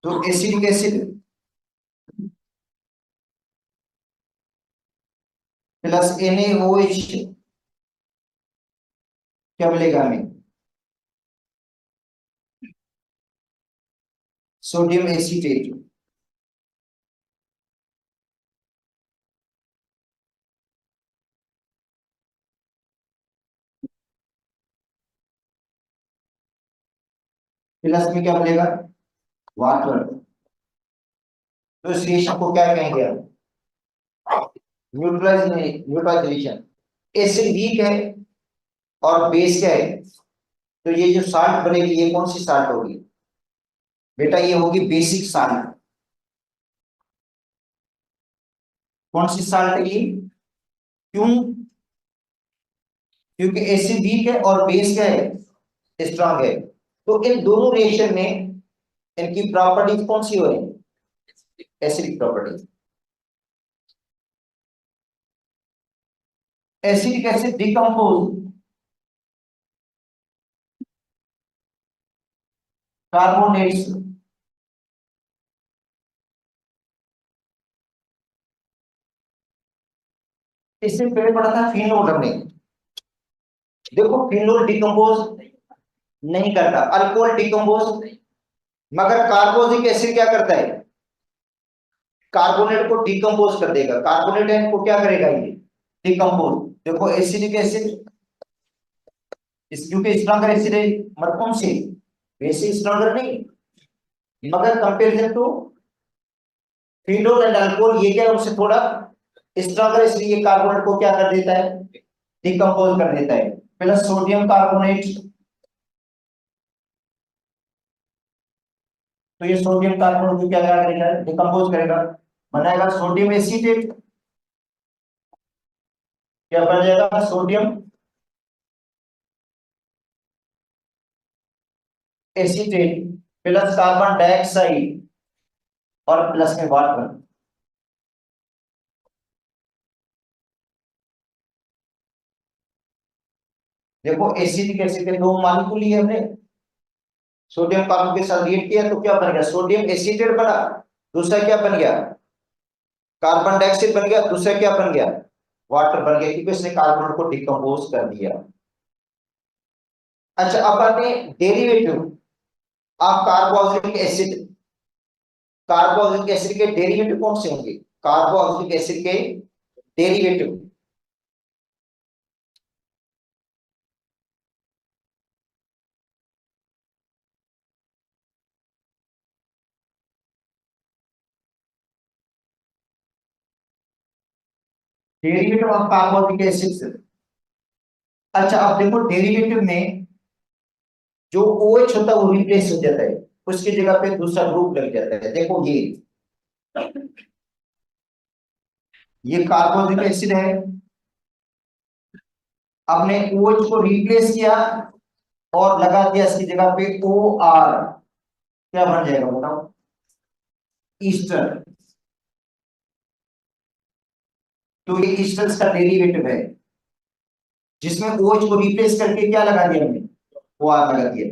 [SPEAKER 1] तो एसिडिक एसिड प्लस NaOH, क्या मिलेगा हमें, सोडियम एसीटेट। प्लस में क्या मिलेगा, वाटर। तो इस रिएक्शन को क्या कहेंगे हम, न्यूट्रलाइजेशन। एसिड वीक है और बेस क्या है, तो ये जो साल्ट बनेगी ये कौन सी साल्ट होगी, बेटा ये होगी बेसिक साल्ट। कौन सी साल्ट है ये, क्यों, क्योंकि एसिड वीक है और बेस क्या है, स्ट्रांग है। तो इन दोनों रिएक्शन में इनकी प्रॉपर्टीज कौन सी हो रही है? Acidic properties. Acidic acid decompose carbonates. इससे पहले पढ़ा था फिनोल हमने। देखो फिनोल डिकम्पोज नहीं करता, अल्कोहल डिकम्पोज, मगर कार्बोनिक एसिड क्या करता है? कार्बोनेट को डिकम्पोज कर देगा। कार्बोनेट को क्या करेगा ये? डिकम्पोज। देखो एसिडिक एसिड इस क्योंकि स्ट्रॉन्गर एसिड है, मतलब कौन से? वैसे स्ट्रॉन्गर नहीं, मगर comparison to phenol and alcohol ये क्या है, उससे थोड़ा स्ट्रॉन्गर, इसलिए ये कार्बोनेट को क्या कर देता है? डिकम्पोज कर देता है। प्लस सोडियम कार्बोनेट, तो ये सोडियम कार्बोनेट को क्या करेगा? डिकम्पोज करेगा, बनाएगा सोडियम एसीटेट। क्या बन जाएगा? Sodium acetate plus carbon dioxide और प्लस में वाटर। देखो एसिडिक एसिड के दो मॉलिक्यूल लिए हमने, सोडियम कार्बन के साथ रिएक्ट किया तो क्या बन गया? सोडियम एसीटेट बना। दूसरा क्या बन गया? कार्बन डाइऑक्साइड बन गया। दूसरा क्या बन गया? वाटर बन गया, क्योंकि इसने कार्बन को डिकम्पोज कर दिया। अच्छा, अब आते हैं derivative of carboxylic acid. Carboxylic acid के डेरिवेटिव कौन से होंगे? कार्बोक्सिलिक एसिड के derivative. Derivative of carboxylic acid. अच्छा, अब देखो डेरिवेटिव में जो OH होता है वो रिप्लेस हो जाता है, उसकी जगह पे दूसरा ग्रुप लग जाता है। देखो ये कार्बोक्सिलिक एसिड है, हमने OH को रिप्लेस किया और लगा दिया इसकी जगह पे OR। क्या बन जाएगा बताओ? ईस्टर। तो ये ईस्टर्स का डेरिवेटिव है, जिसमें OH को रिप्लेस करके क्या लगा दिया हमने? OR लगा दिया।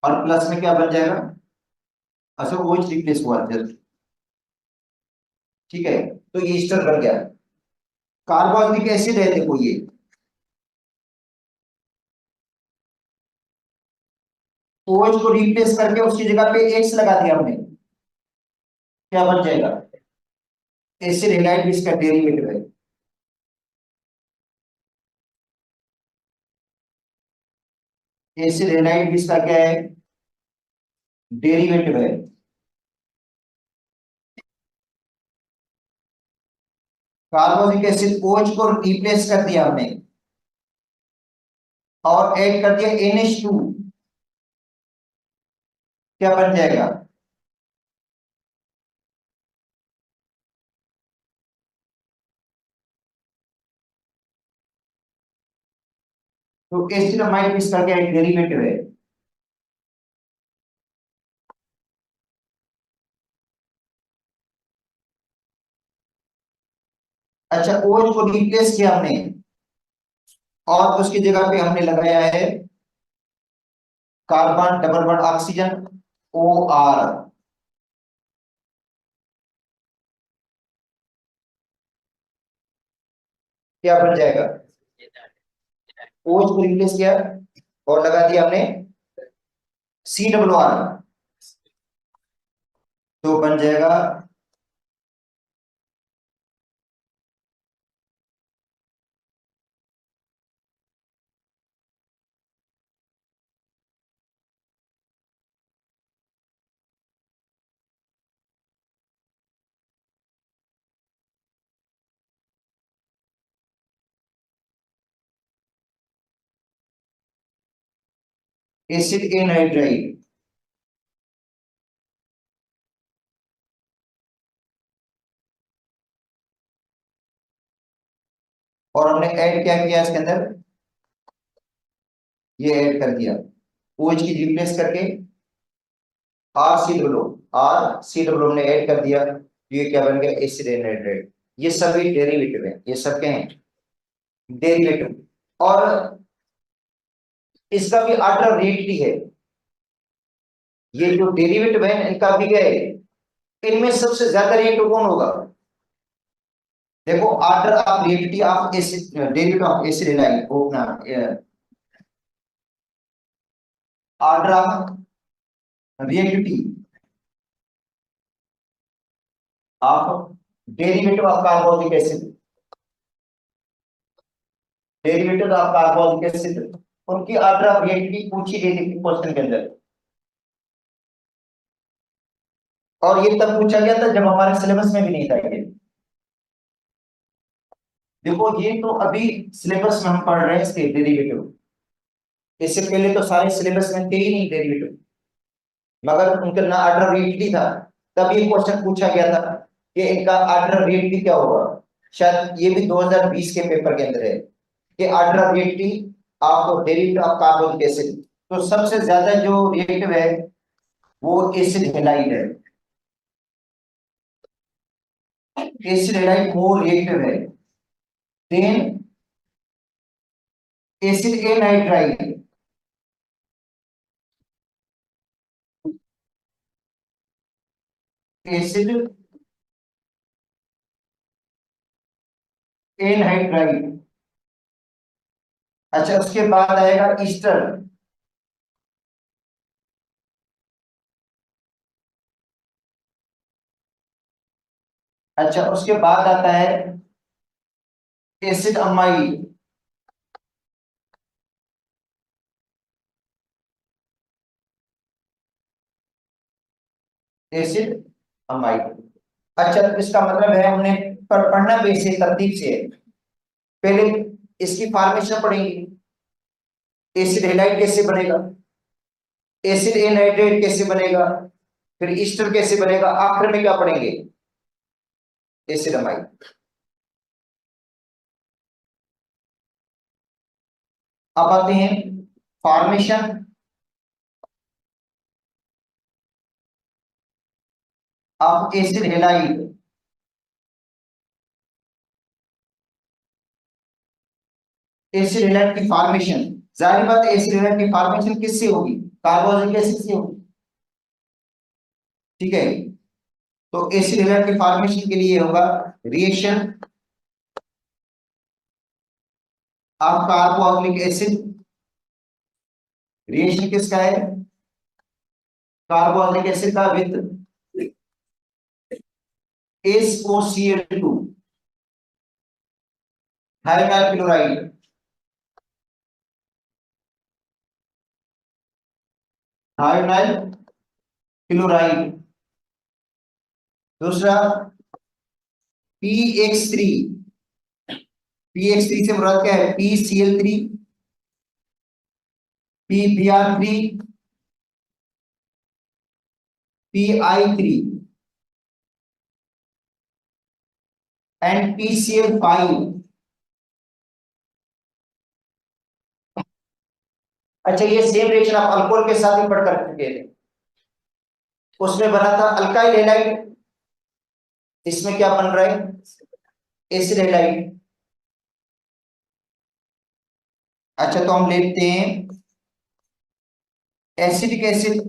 [SPEAKER 1] और प्लस में क्या बन जाएगा? अच्छा, OH रिप्लेस हुआ जस्ट, ठीक है, तो ये ईस्टर बन गया। कार्बोक्सिलिक एसिड है, देखो ये OH को रिप्लेस करके उसकी जगह पे X लगा दिया हमने, क्या बन जाएगा? एसिड हैलाइड भी इसका डेरिवेटिव है। एसिड हैलाइड भी इसका क्या है? डेरिवेटिव है। कार्बोक्सिलिक एसिड OH को रिप्लेस कर दिया हमने और ऐड कर दिया NH2, क्या बन जाएगा? तो एसिडामाइड भी इसका क्या है? डेरिवेटिव है। अच्छा, OH को रिप्लेस किया हमने और उसकी जगह पे हमने लगाया है carbon double bond oxygen OR। क्या बन जाएगा? OH को रिप्लेस किया और लगा दिया हमने COR, तो बन जाएगा एसिड एनहाइड्राइड। और हमने ऐड क्या किया इसके अंदर? ये ऐड कर दिया, OH की रिप्लेस करके RC डबल ने ऐड कर दिया, तो ये क्या बन गया, एसिड एनहाइड्राइड। ये सभी डेरिवेटिव है, ये सब क्या है, डेरिवेटिव। और इसका भी ऑर्डर रिएक्टिव है, ये जो डेरिवेटिव है इनका भी क्या है, इनमें सबसे ज्यादा रिएक्टिव कौन होगा, देखो order of reactivity of acid, derivative of acid एनाइन अपना order of reactivity of derivative of carbonic acid, derivative of carbonic acid, उनकी ऑर्डर ऑफ रिएक्टिविटी पूछी गई थी क्वेश्चन के अंदर। और ये तब पूछा गया था जब हमारे सिलेबस में भी नहीं था ये। देखो ये तो अभी सिलेबस में हम पढ़ रहे हैं इसके डेरिवेटिव, इससे पहले तो सारे सिलेबस में थे ही नहीं डेरिवेटिव, मगर उनका ना ऑर्डर रिएक्टिव था, तब ये क्वेश्चन पूछा गया था कि इनका ऑर्डर रिएक्टिव क्या होगा। शायद ये भी 2020 के पेपर के अंदर है कि order reactive of derivative of carbonic acid. तो सबसे ज्यादा जो रिएक्टिव है वो एसिड हैलाइड है, एसिड हैलाइड मोर रिएक्टिव है than acid anhydride. Acid anhydride. अच्छा उसके बाद आएगा ईस्टर। अच्छा उसके बाद आता है एसिड अमाइड। Acid amide. अच्छा तो इसका मतलब है हमने पढ़ना वैसे तरतीब से है, पहले इसकी फॉर्मेशन पढ़ेंगे, एसिड हैलाइड कैसे बनेगा, एसिड एनहाइड्रेट कैसे बनेगा, फिर ईस्टर कैसे बनेगा, आखिर में क्या पढ़ेंगे, एसिड अमाइड। अब आते हैं formation of acid halide. Acid halide की फॉर्मेशन, जाहिर बात है एसिड हैलाइड की फॉर्मेशन किससे होगी, कार्बोनिक एसिड से होगी, ठीक है। तो एसिड हैलाइड की फॉर्मेशन के लिए होगा reaction of carbonic acid. Reaction किसका है, कार्बोनिक एसिड का with SOCl2 hydrogen chloride. Hydrogen chloride. दूसरा PX3। PX3 से मुराद क्या है, PCl3, PBr3, PI3 and PCl5। अच्छा ये सेम रिएक्शन आप अल्कोहल के साथ भी पढ़ कर चुके थे, उसमें बना था अल्काइल हैलाइड, इसमें क्या बन रहा है, एसिड हैलाइड। अच्छा तो हम लेते हैं acidic acid.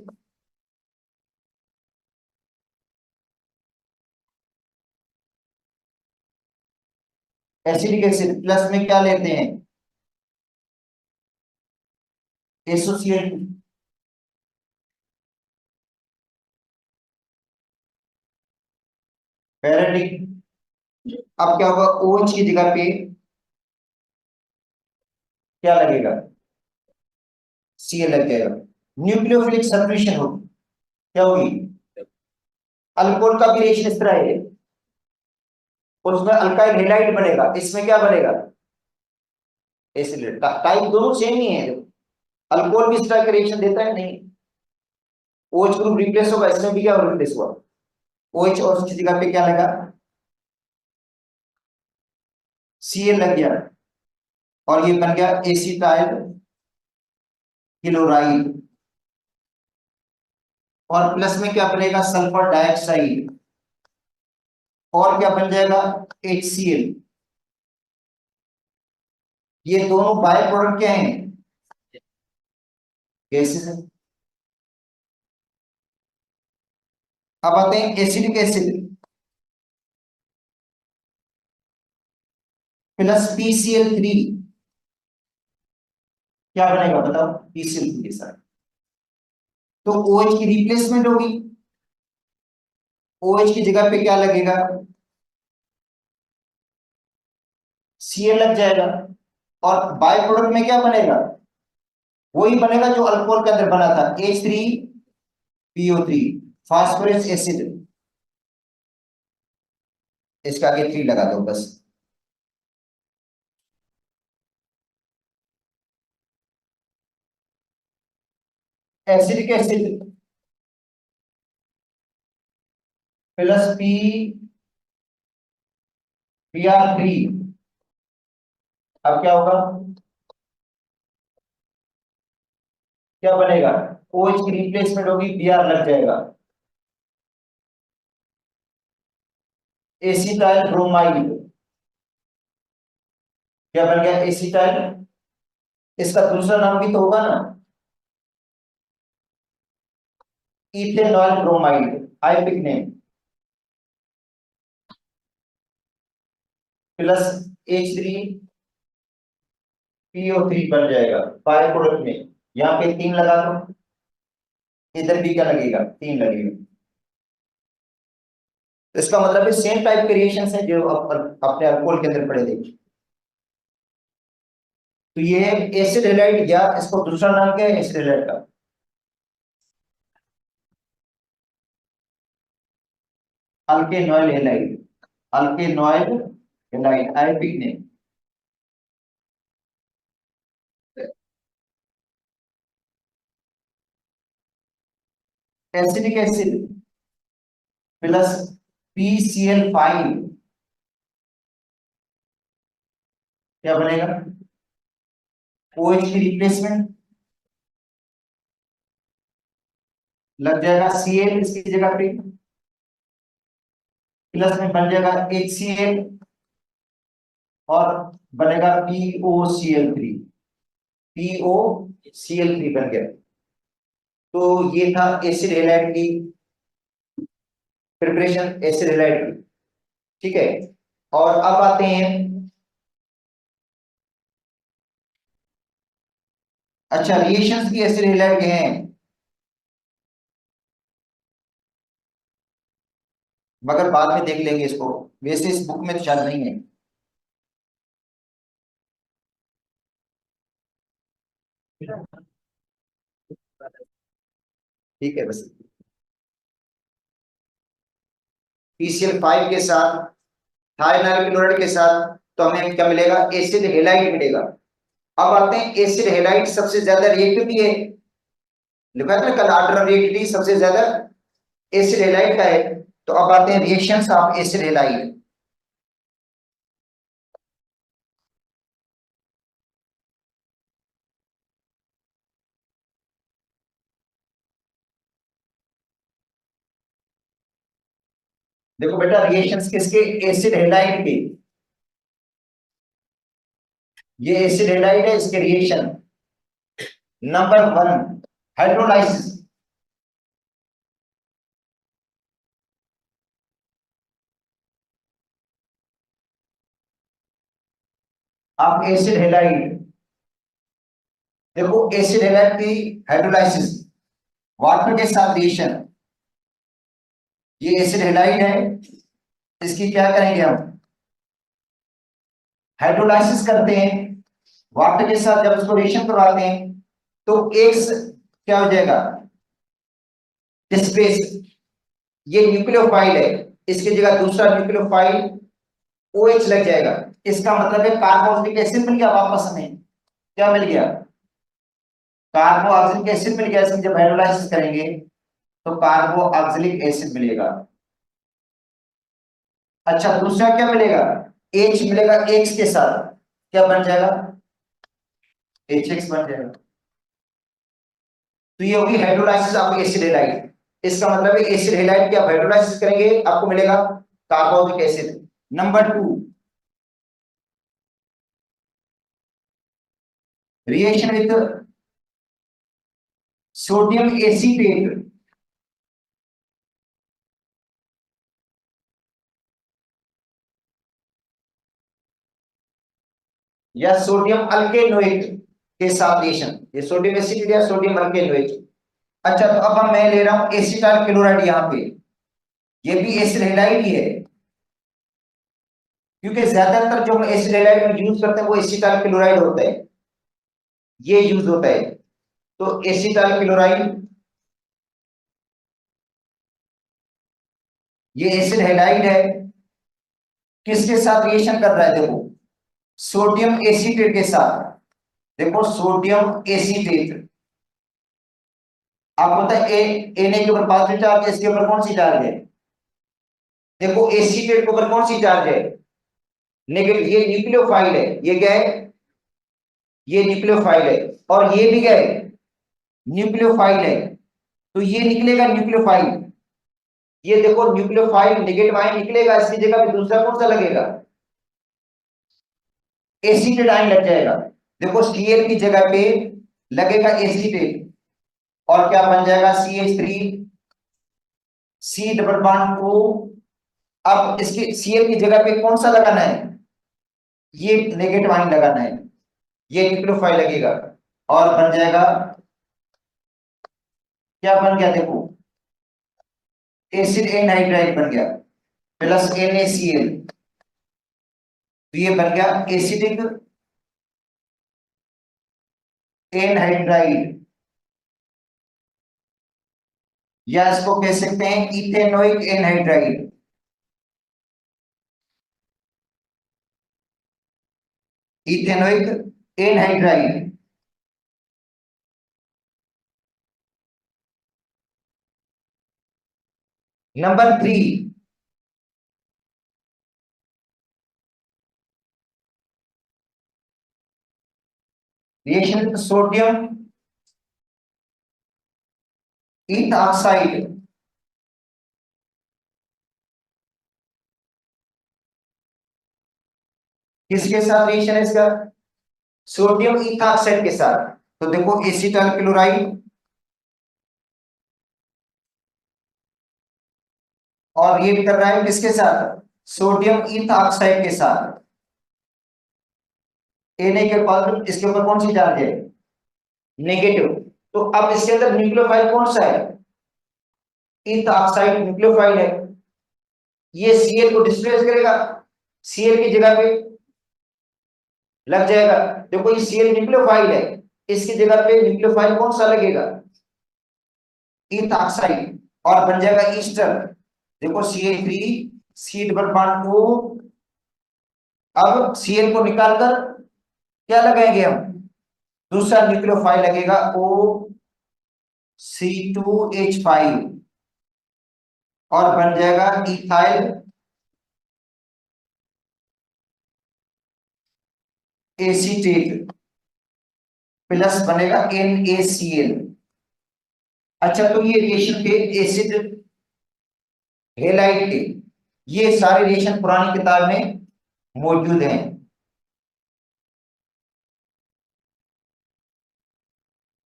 [SPEAKER 1] Acidic acid plus में क्या लेते हैं, एसोसिएट। पैरेडिक। अब क्या होगा, OH की जगह पे क्या लगेगा, Cl लग जाएगा। न्यूक्लियोफिलिक सब्स्टिट्यूशन होगी, क्या होगी, अल्कोहल का भी रिएक्शन इस तरह है, उसमें अल्काइल हैलाइड बनेगा, इसमें क्या बनेगा, एसिड। टाइप दोनों सेम ही है, अल्कोहल भी इस तरह का रिएक्शन देता है नहीं, OH ग्रुप रिप्लेस होगा, इसमें भी क्या रिप्लेस हुआ, OH और उसकी जगह पे क्या लगा, Cl लग गया, और ये बन गया एसिटाइल क्लोराइड, और प्लस में क्या बनेगा, सल्फर डाइऑक्साइड, और क्या बन जाएगा, HCl। ये दोनों बाय प्रोडक्ट क्या हैं, गैसेस हैं। अब आते हैं एसिडिक एसिड, प्लस PCl3, क्या बनेगा बताओ, PCl3 के साथ। तो OH की रिप्लेसमेंट होगी, OH की जगह पे क्या लगेगा, Cl लग जाएगा, और बाय प्रोडक्ट में क्या बनेगा, वही बनेगा जो अल्कोहल के अंदर बना था, H3PO3, फास्फोरस एसिड। इसका आगे 3 लगा दो बस। एसिडिक एसिड, प्लस Br3, अब क्या होगा, क्या बनेगा, OH की रिप्लेसमेंट होगी, Br लग जाएगा, एसिटाइल ब्रोमाइड, क्या बन गया, एसिटाइल। इसका दूसरा नाम भी तो होगा ना, ethanol bromide, IUPAC name, plus H3PO3 बन जाएगा बाय प्रोडक्ट में। यहाँ पे 3 लगा दो, इधर भी क्या लगेगा, 3 लगेगा। तो इसका मतलब है सेम टाइप के रिएक्शंस हैं जो अपने अल्कोहल के अंदर पड़े थे। तो ये एसिड हैलाइड, या इसको दूसरा नाम क्या है एसिड हैलाइड का, alkanoyl halide, alkanoyl halide, IUPAC name. Acidic acid, plus PCl5, क्या बनेगा, OH की रिप्लेसमेंट लग जाएगा, Cl इसकी जगह पे, प्लस में बन जाएगा HCl, और बनेगा POCl3 बन गया। तो ये था एसिड हैलाइड की प्रिपरेशन, एसिड हैलाइड की, ठीक है। और अब आते हैं, अच्छा रिएक्शंस की एसिड हैलाइड के हैं, मगर बाद में देख लेंगे इसको, वैसे इस बुक में तो शायद नहीं है। ठीक है बस, PCl5 के साथ थायोनाइल क्लोराइड के साथ तो हमें क्या मिलेगा, एसिड हैलाइड मिलेगा। अब आते हैं एसिड हैलाइड सबसे ज्यादा रिएक्टिव भी है, लिखा है ना कल, ऑर्डर रिएक्टिविटी सबसे ज्यादा एसिड हैलाइड का है। तो अब आते हैं रिएक्शंस ऑफ एसिड हैलाइड। देखो बेटा रिएक्शंस किसके, एसिड हैलाइड के, ये एसिड हैलाइड है, इसके reaction number 1, hydrolysis. Of acid halide, देखो एसिड हैलाइड की हाइड्रोलाइसिस, वाटर के साथ रिएक्शन, ये एसिड हैलाइड है, इसकी क्या करेंगे हम, हाइड्रोलाइसिस करते हैं, वाटर के साथ जब इसको रिएक्शन करवाते हैं तो एक क्या हो जाएगा, स्पेस, ये न्यूक्लियोफाइल है, इसकी जगह दूसरा न्यूक्लियोफाइल OH लग जाएगा। इसका मतलब है कार्बोक्सिलिक एसिड मिल गया वापस हमें, क्या मिल गया, कार्बोक्सिलिक एसिड मिल गया। इसकी जब हाइड्रोलाइसिस करेंगे तो कार्बोक्सिलिक एसिड मिलेगा। अच्छा दूसरा क्या मिलेगा, H मिलेगा, X के साथ क्या बन जाएगा, HX बन जाएगा। तो ये होगी हाइड्रोलाइसिस ऑफ एसिड हैलाइड। इसका मतलब है एसिड हैलाइड की आप हाइड्रोलाइसिस करेंगे आपको मिलेगा carbonic acid. Number 2, reaction with sodium acetate या सोडियम अल्केनोइक के साथ रिएक्शन, ये सोडियम एसिटेट या सोडियम अल्केनोइक। अच्छा, तो अब मैं ले रहा हूं एसिटाइल क्लोराइड यहाँ पे, ये भी एसिड हैलाइड ही है, क्योंकि ज्यादातर जो हम एसिड हैलाइड में यूज करते हैं वो एसिटाइल क्लोराइड होता है, ये यूज होता है। तो एसिटाइल क्लोराइड, ये एसिड हैलाइड है, किसके साथ रिएक्शन कर रहा है देखो, सोडियम एसीटेट के साथ। देखो सोडियम एसीटेट, आपको पता है Na के ऊपर पॉजिटिव चार्ज है, इसके ऊपर कौन सी चार्ज है, देखो एसीटेट के ऊपर कौन सी चार्ज है, नेगेटिव। ये न्यूक्लियोफाइल है, ये क्या है, ये न्यूक्लियोफाइल है, और ये भी क्या है, न्यूक्लियोफाइल है। तो ये निकलेगा न्यूक्लियोफाइल, ये देखो न्यूक्लियोफाइल नेगेटिव आयन निकलेगा, इसकी जगह पे दूसरा कौन सा लगेगा, एसीटेट आयन लग जाएगा। देखो Cl की जगह पे लगेगा एसीटेट, और क्या बन जाएगा, CH3 C double bond O। अब इसकी Cl की जगह पे कौन सा लगाना है, ये नेगेटिव आयन लगाना है, ये न्यूक्लियोफाइल लगेगा, और बन जाएगा, क्या बन गया देखो, एसिड एनहाइड्राइड बन गया, प्लस NaCl। तो ये बन गया एसिडिक एनहाइड्राइड, या इसको कह सकते हैं ethanoic anhydride. Ethanoic anhydride. Number 3, reaction with sodium ethoxide, किसके साथ रिएक्शन है इसका, सोडियम ईथ ऑक्साइड के साथ। तो देखो एसिटाइल क्लोराइड, और ये भी कर रहा है किसके साथ, सोडियम ईथ ऑक्साइड के साथ। Na के पॉजिटिव, इसके ऊपर कौन सी चार्ज है, नेगेटिव। तो अब इसके अंदर न्यूक्लियोफाइल कौन सा है, ईथ ऑक्साइड न्यूक्लियोफाइल है, ये Cl को डिस्प्लेस करेगा, Cl की जगह पे लग जाएगा। देखो ये Cl न्यूक्लियोफाइल है, इसकी जगह पे न्यूक्लियोफाइल कौन सा लगेगा, ईथ ऑक्साइड, और बन जाएगा ईस्टर। देखो CH3 C double bond O। अब Cl को निकालकर क्या लगाएंगे हम, दूसरा न्यूक्लियोफाइल लगेगा OC2H5, और बन जाएगा इथाइल एसीटेट, प्लस बनेगा NaCl। अच्छा, तो ये रिएक्शन थे एसिड हेलाइड के, ये सारे रिएक्शन पुरानी किताब में मौजूद हैं।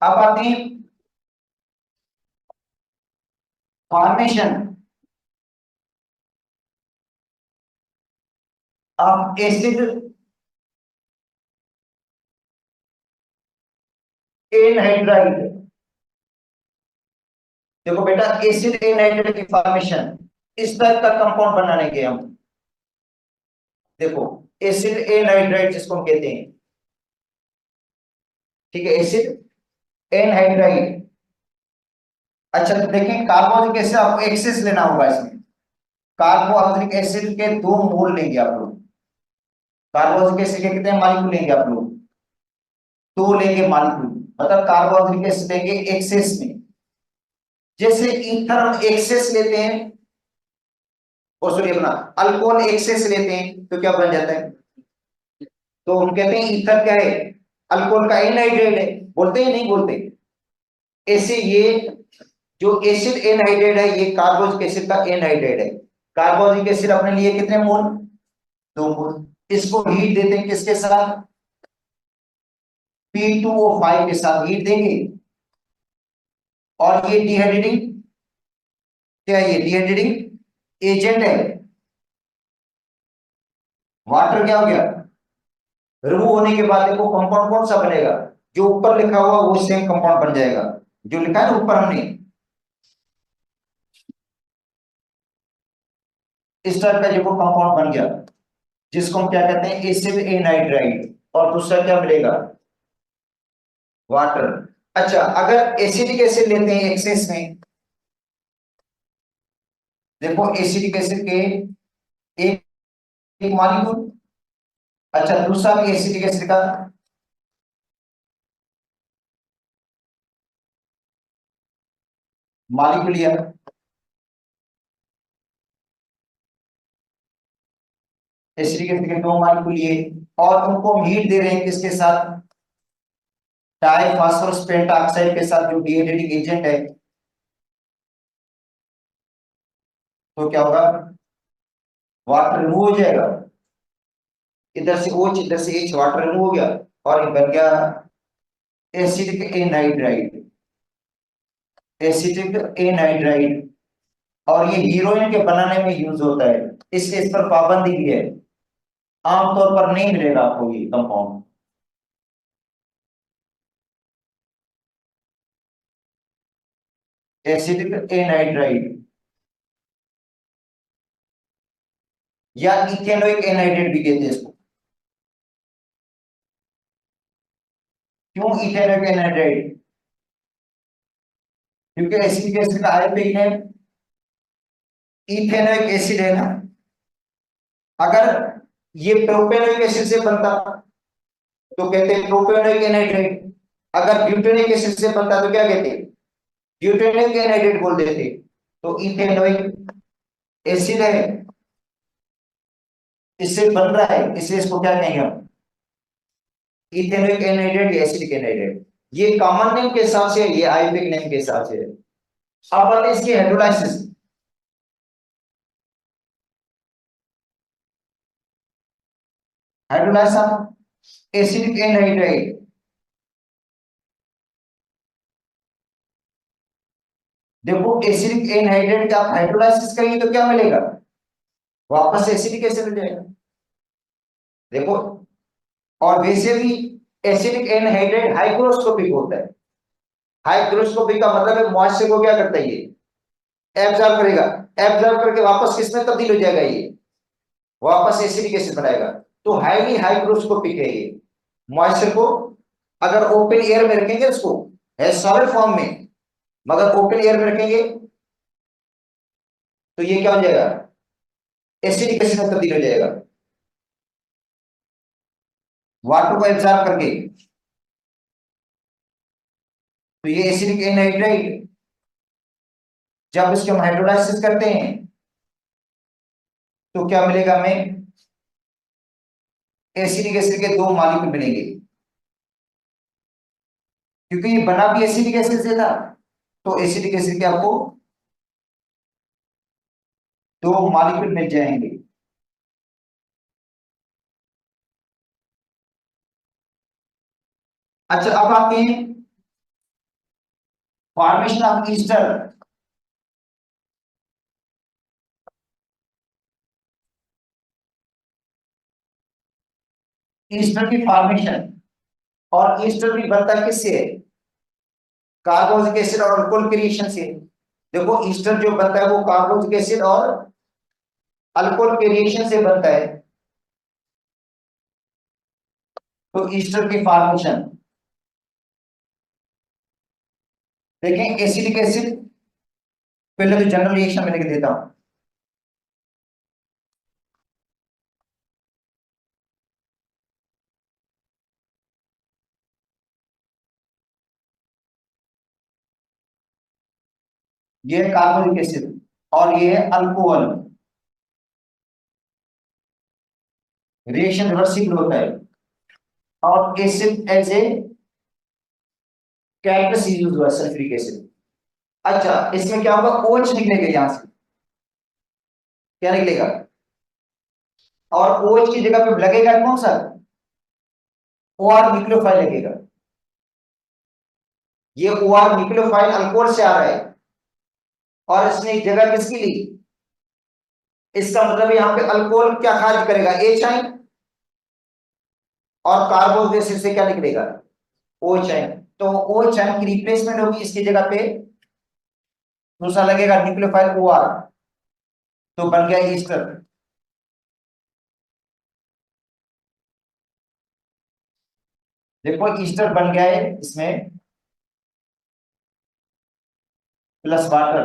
[SPEAKER 1] अब आते हैं फॉर्मेशन ऑफ एसिड एनहाइड्राइड। देखो बेटा, एसिड एनहाइड्राइड की फॉर्मेशन इस टाइप का कंपाउंड बनाने के हम, देखो एसिड एनहाइड्राइड जिसको हम कहते हैं, ठीक है, एसिड एनहाइड्राइड। अच्छा, तो देखें कार्बोनिक एसिड आपको एक्सेस लेना होगा इसमें, कार्बोक्सिलिक एसिड के 2 मोल लेंगे आप लोग, कार्बोक्सिलिक एसिड के कितने मॉलिक्यूल लेंगे आप लोग, 2 लेंगे मॉलिक्यूल, मतलब कार्बोक्सिलिक एसिड लेंगे एक्सेस में। जैसे ईथर हम एक्सेस लेते हैं, और सॉरी अपना अल्कोहल एक्सेस लेते हैं, तो क्या बन जाता है, तो हम कहते हैं ईथर क्या है, अल्कोहल का एनहाइड्राइड है, बोलते हैं नहीं बोलते, ऐसे ये जो एसिड एनहाइड्राइड है, ये कार्बोनिक एसिड का एनहाइड्राइड है। कार्बोनिक एसिड अपने लिए कितने मोल? 2 मोल। इसको हीट देते हैं किसके साथ? P2O5 के साथ हीट देंगे। और ये डिहाइड्रेटिंग, क्या है? ये डिहाइड्रेटिंग एजेंट है। वाटर क्या हो गया? रिमूव होने के बाद देखो कंपाउंड कौन सा बनेगा? जो ऊपर लिखा हुआ वो सेम कंपाउंड बन जाएगा, जो लिखा है ना ऊपर हमने, इस टाइप का देखो कंपाउंड बन गया, जिसको हम क्या कहते हैं? Acid anhydride. और दूसरा क्या मिलेगा? वाटर। अच्छा, अगर एसिडिक एसिड लेते हैं एक्सेस में, देखो एसिडिक एसिड के एक एक मॉलिक्यूल। अच्छा, दूसरा भी एसिडिक एसिड का मॉलिक्यूल लिया। एसिडिक एसिड के 2 मॉलिक्यूल लिए, और उनको हम हीट दे रहे हैं किसके साथ? टाई फास्फोरस पेंटाऑक्साइड के साथ, जो डिहाइड्रेटिंग एजेंट है। तो क्या होगा? वाटर रिमूव हो जाएगा। इधर से OH, इधर से H, वाटर रिमूव हो गया, और ये बन गया एसिडिक एनाइड्राइड। Acidic anhydride. और ये हीरोइन के बनाने में यूज होता है, इसलिए इस पर पाबंदी भी है। आमतौर पर नहीं मिलेगा आपको ये कंपाउंड। एसिडिक एनाइड्राइड या इथेनोइक एनाइड्राइड भी कहते हैं इसको। क्यों इथेनोइक एनाइड्राइड? क्योंकि एसिडिक एसिड का आयोपिक नेम इथेनोइक एसिड है ना। अगर ये प्रोपेनोइक एसिड से बनता तो कहते हैं प्रोपेनोइक एनाइड्राइड। अगर ब्यूटेनिक एसिड से बनता तो क्या कहते? ब्यूटेनिक एनाइड्राइड बोल देते। तो इथेनोइक एसिड है, इससे बन रहा है, इसलिए इसको क्या कहेंगे हम? इथेनोइक एनाइड्राइड या एसिडिक एनाइड्राइड। ये कॉमन नेम के हिसाब से है, ये आयोपिक नेम के हिसाब से है। अब आते हैं इसकी हाइड्रोलाइसिस। Hydrolysis acidic anhydride. देखो एसिडिक एनहाइड्राइड का आप हाइड्रोलाइसिस करेंगे तो क्या मिलेगा? वापस एसिडिक एसिड हो जाएगा। देखो, और वैसे भी एसिडिक एनहाइड्राइड हाइग्रोस्कोपिक होता है। हाइग्रोस्कोपिक का मतलब है मॉइस्चर को क्या करता है? ये एब्जॉर्ब करेगा। एब्जॉर्ब करके वापस किस में तब्दील हो जाएगा? ये वापस एसिडिक एसिड बनाएगा। तो हाईली हाइग्रोस्कोपिक है ये। मॉइस्चर को अगर ओपन एयर में रखेंगे उसको, है सॉलिड फॉर्म में, मगर ओपन एयर में रखेंगे तो ये क्या हो जाएगा? एसिडिक एसिड में तब्दील हो जाएगा, वाटर को एब्जॉर्ब करके। तो ये एसिडिक एनहाइड्राइड, जब इसके हम हाइड्रोलाइसिस करते हैं तो क्या मिलेगा हमें? एसिडिक एसिड के 2 मॉलिक्यूल बनेंगे, क्योंकि ये बना भी एसिडिक एसिड से था। तो एसिडिक एसिड के आपको 2 मॉलिक्यूल मिल जाएंगे। अच्छा, अब आते हैं फॉर्मेशन ऑफ ईस्टर। ईस्टर की फॉर्मेशन, और ईस्टर भी बनता किससे है? कार्बोनिक एसिड और अल्कोहल के रिएक्शन से। देखो ईस्टर जो बनता है वो कार्बोनिक एसिड और अल्कोहल के रिएक्शन से बनता है। तो ईस्टर की फॉर्मेशन देखें, एसिडिक एसिड, पहले तो जनरल रिएक्शन में लिख देता हूं। ये है कार्बोनिक एसिड, और ये है अल्कोहल। रिएक्शन रिवर्सिबल होता है। और acid as a catalyst use हुआ सल्फ्यूरिक एसिड। अच्छा, इसमें क्या होगा, OH निकलेगा यहां से, क्या निकलेगा, और OH की जगह पे लगेगा कौन सा, OR न्यूक्लियोफाइल लगेगा। ये OR न्यूक्लियोफाइल अल्कोहल से आ रहा है और इसने जगह किसकी ली, इसका मतलब यहां पे अल्कोहल क्या खारिज करेगा, H आयन, और कार्बोक्सिलिक एसिड से क्या निकलेगा, OH आयन। तो OH आयन की रिप्लेसमेंट होगी, इसकी जगह पे दूसरा लगेगा न्यूक्लियोफाइल OR, तो बन गया ईस्टर। देखो ईस्टर बन गया है इसमें, प्लस वाटर।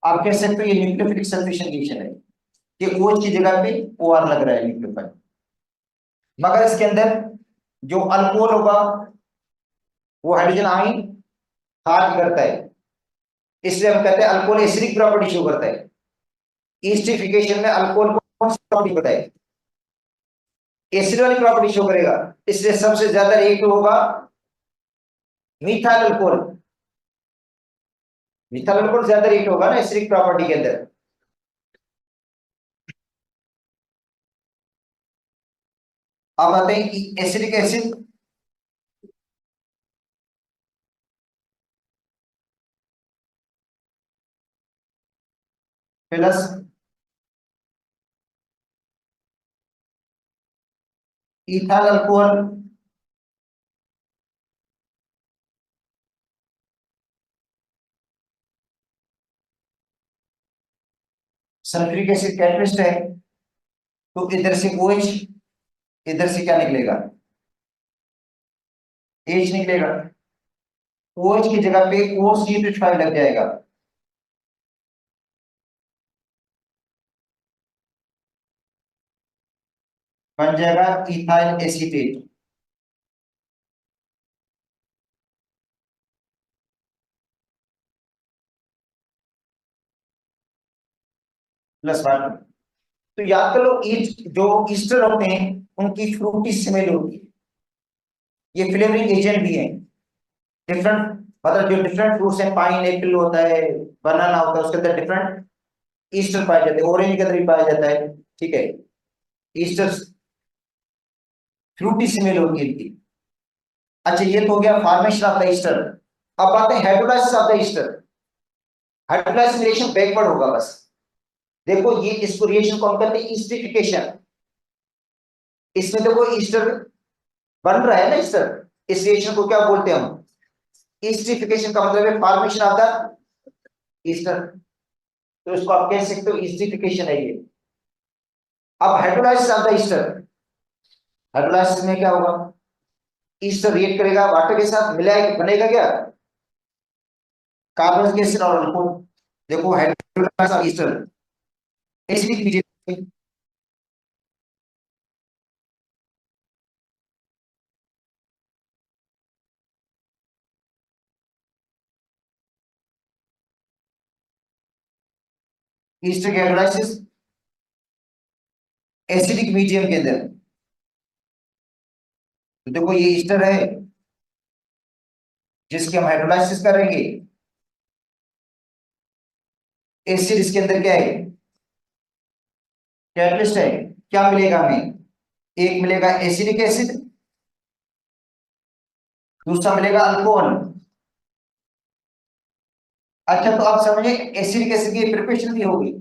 [SPEAKER 1] आप कह सकते हो ये न्यूक्लियोफिलिक सल्फेशन रिएक्शन है कि OH की जगह पे OR लग रहा है न्यूक्लियोफाइल, मगर इसके अंदर जो अल्कोहल होगा वो हाइड्रोजन आयन खारिज करता है, इसलिए हम कहते हैं अल्कोहल एसिडिक प्रॉपर्टी शो करता है। एसिडिफिकेशन में अल्कोहल को कौन सी प्रॉपर्टी बताए, एसिड वाली प्रॉपर्टी शो करेगा, इसलिए सबसे ज्यादा रिएक्टिव होगा मिथाइल अल्कोहल। मिथाइल अल्कोहल ज्यादा रिएक्टिव होगा ना एसिडिक प्रॉपर्टी के अंदर। अब आते हैं acidic acid, plus ethyl alcohol, sulphuric acid catalyst है, तो इधर से OH, इधर से क्या निकलेगा, H निकलेगा। OH की जगह पे OCH5 लग जाएगा, बन जाएगा इथाइल एसीटेट। Plus water. तो याद कर लो, जो ईस्टर होते हैं उनकी फ्रूटी स्मेल होती है, ये फ्लेवरिंग एजेंट भी है। डिफरेंट, मतलब जो डिफरेंट फ्रूट्स हैं, पाइन एप्पल होता है, बनाना होता है, उसके अंदर डिफरेंट ईस्टर पाए जाते हैं, ऑरेंज के अंदर भी पाया जाता है, ठीक है। ईस्टर फ्रूटी स्मेल होती है इनकी। अच्छा, ये तो हो गया फॉर्मेशन ऑफ द ईस्टर। अब आते हैं hydrolysis of the Easter. Hydrolysis reaction backward होगा बस। देखो ये इसको रिएक्शन कौन कहते हैं, ईस्टिफिकेशन। इसमें देखो ईस्टर बन रहा है ना ईस्टर, इस रिएक्शन को क्या बोलते हैं हम, ईस्टिफिकेशन का मतलब है फॉर्मेशन ऑफ द ईस्टर, तो इसको आप कह सकते हो ईस्टिफिकेशन है ये। अब hydrolysis of the Easter, hydrolysis में क्या होगा, ईस्टर रिएक्ट करेगा वाटर के साथ, मिलाएगा, बनेगा क्या, कार्बन एसिड और अल्कोहल। देखो hydrolysis of Easter, acidic medium, Easter की हाइड्रोलाइसिस एसिडिक मीडियम के अंदर। तो देखो ये ईस्टर है जिसकी हम हाइड्रोलाइसिस करेंगे, एसिड इसके अंदर क्या है, कैटलिस्ट है। क्या मिलेगा हमें, एक मिलेगा एसिडिक एसिड, दूसरा मिलेगा अल्कोहल। अच्छा, तो आप समझे एसिडिक एसिड की प्रिपरेशन भी होगी,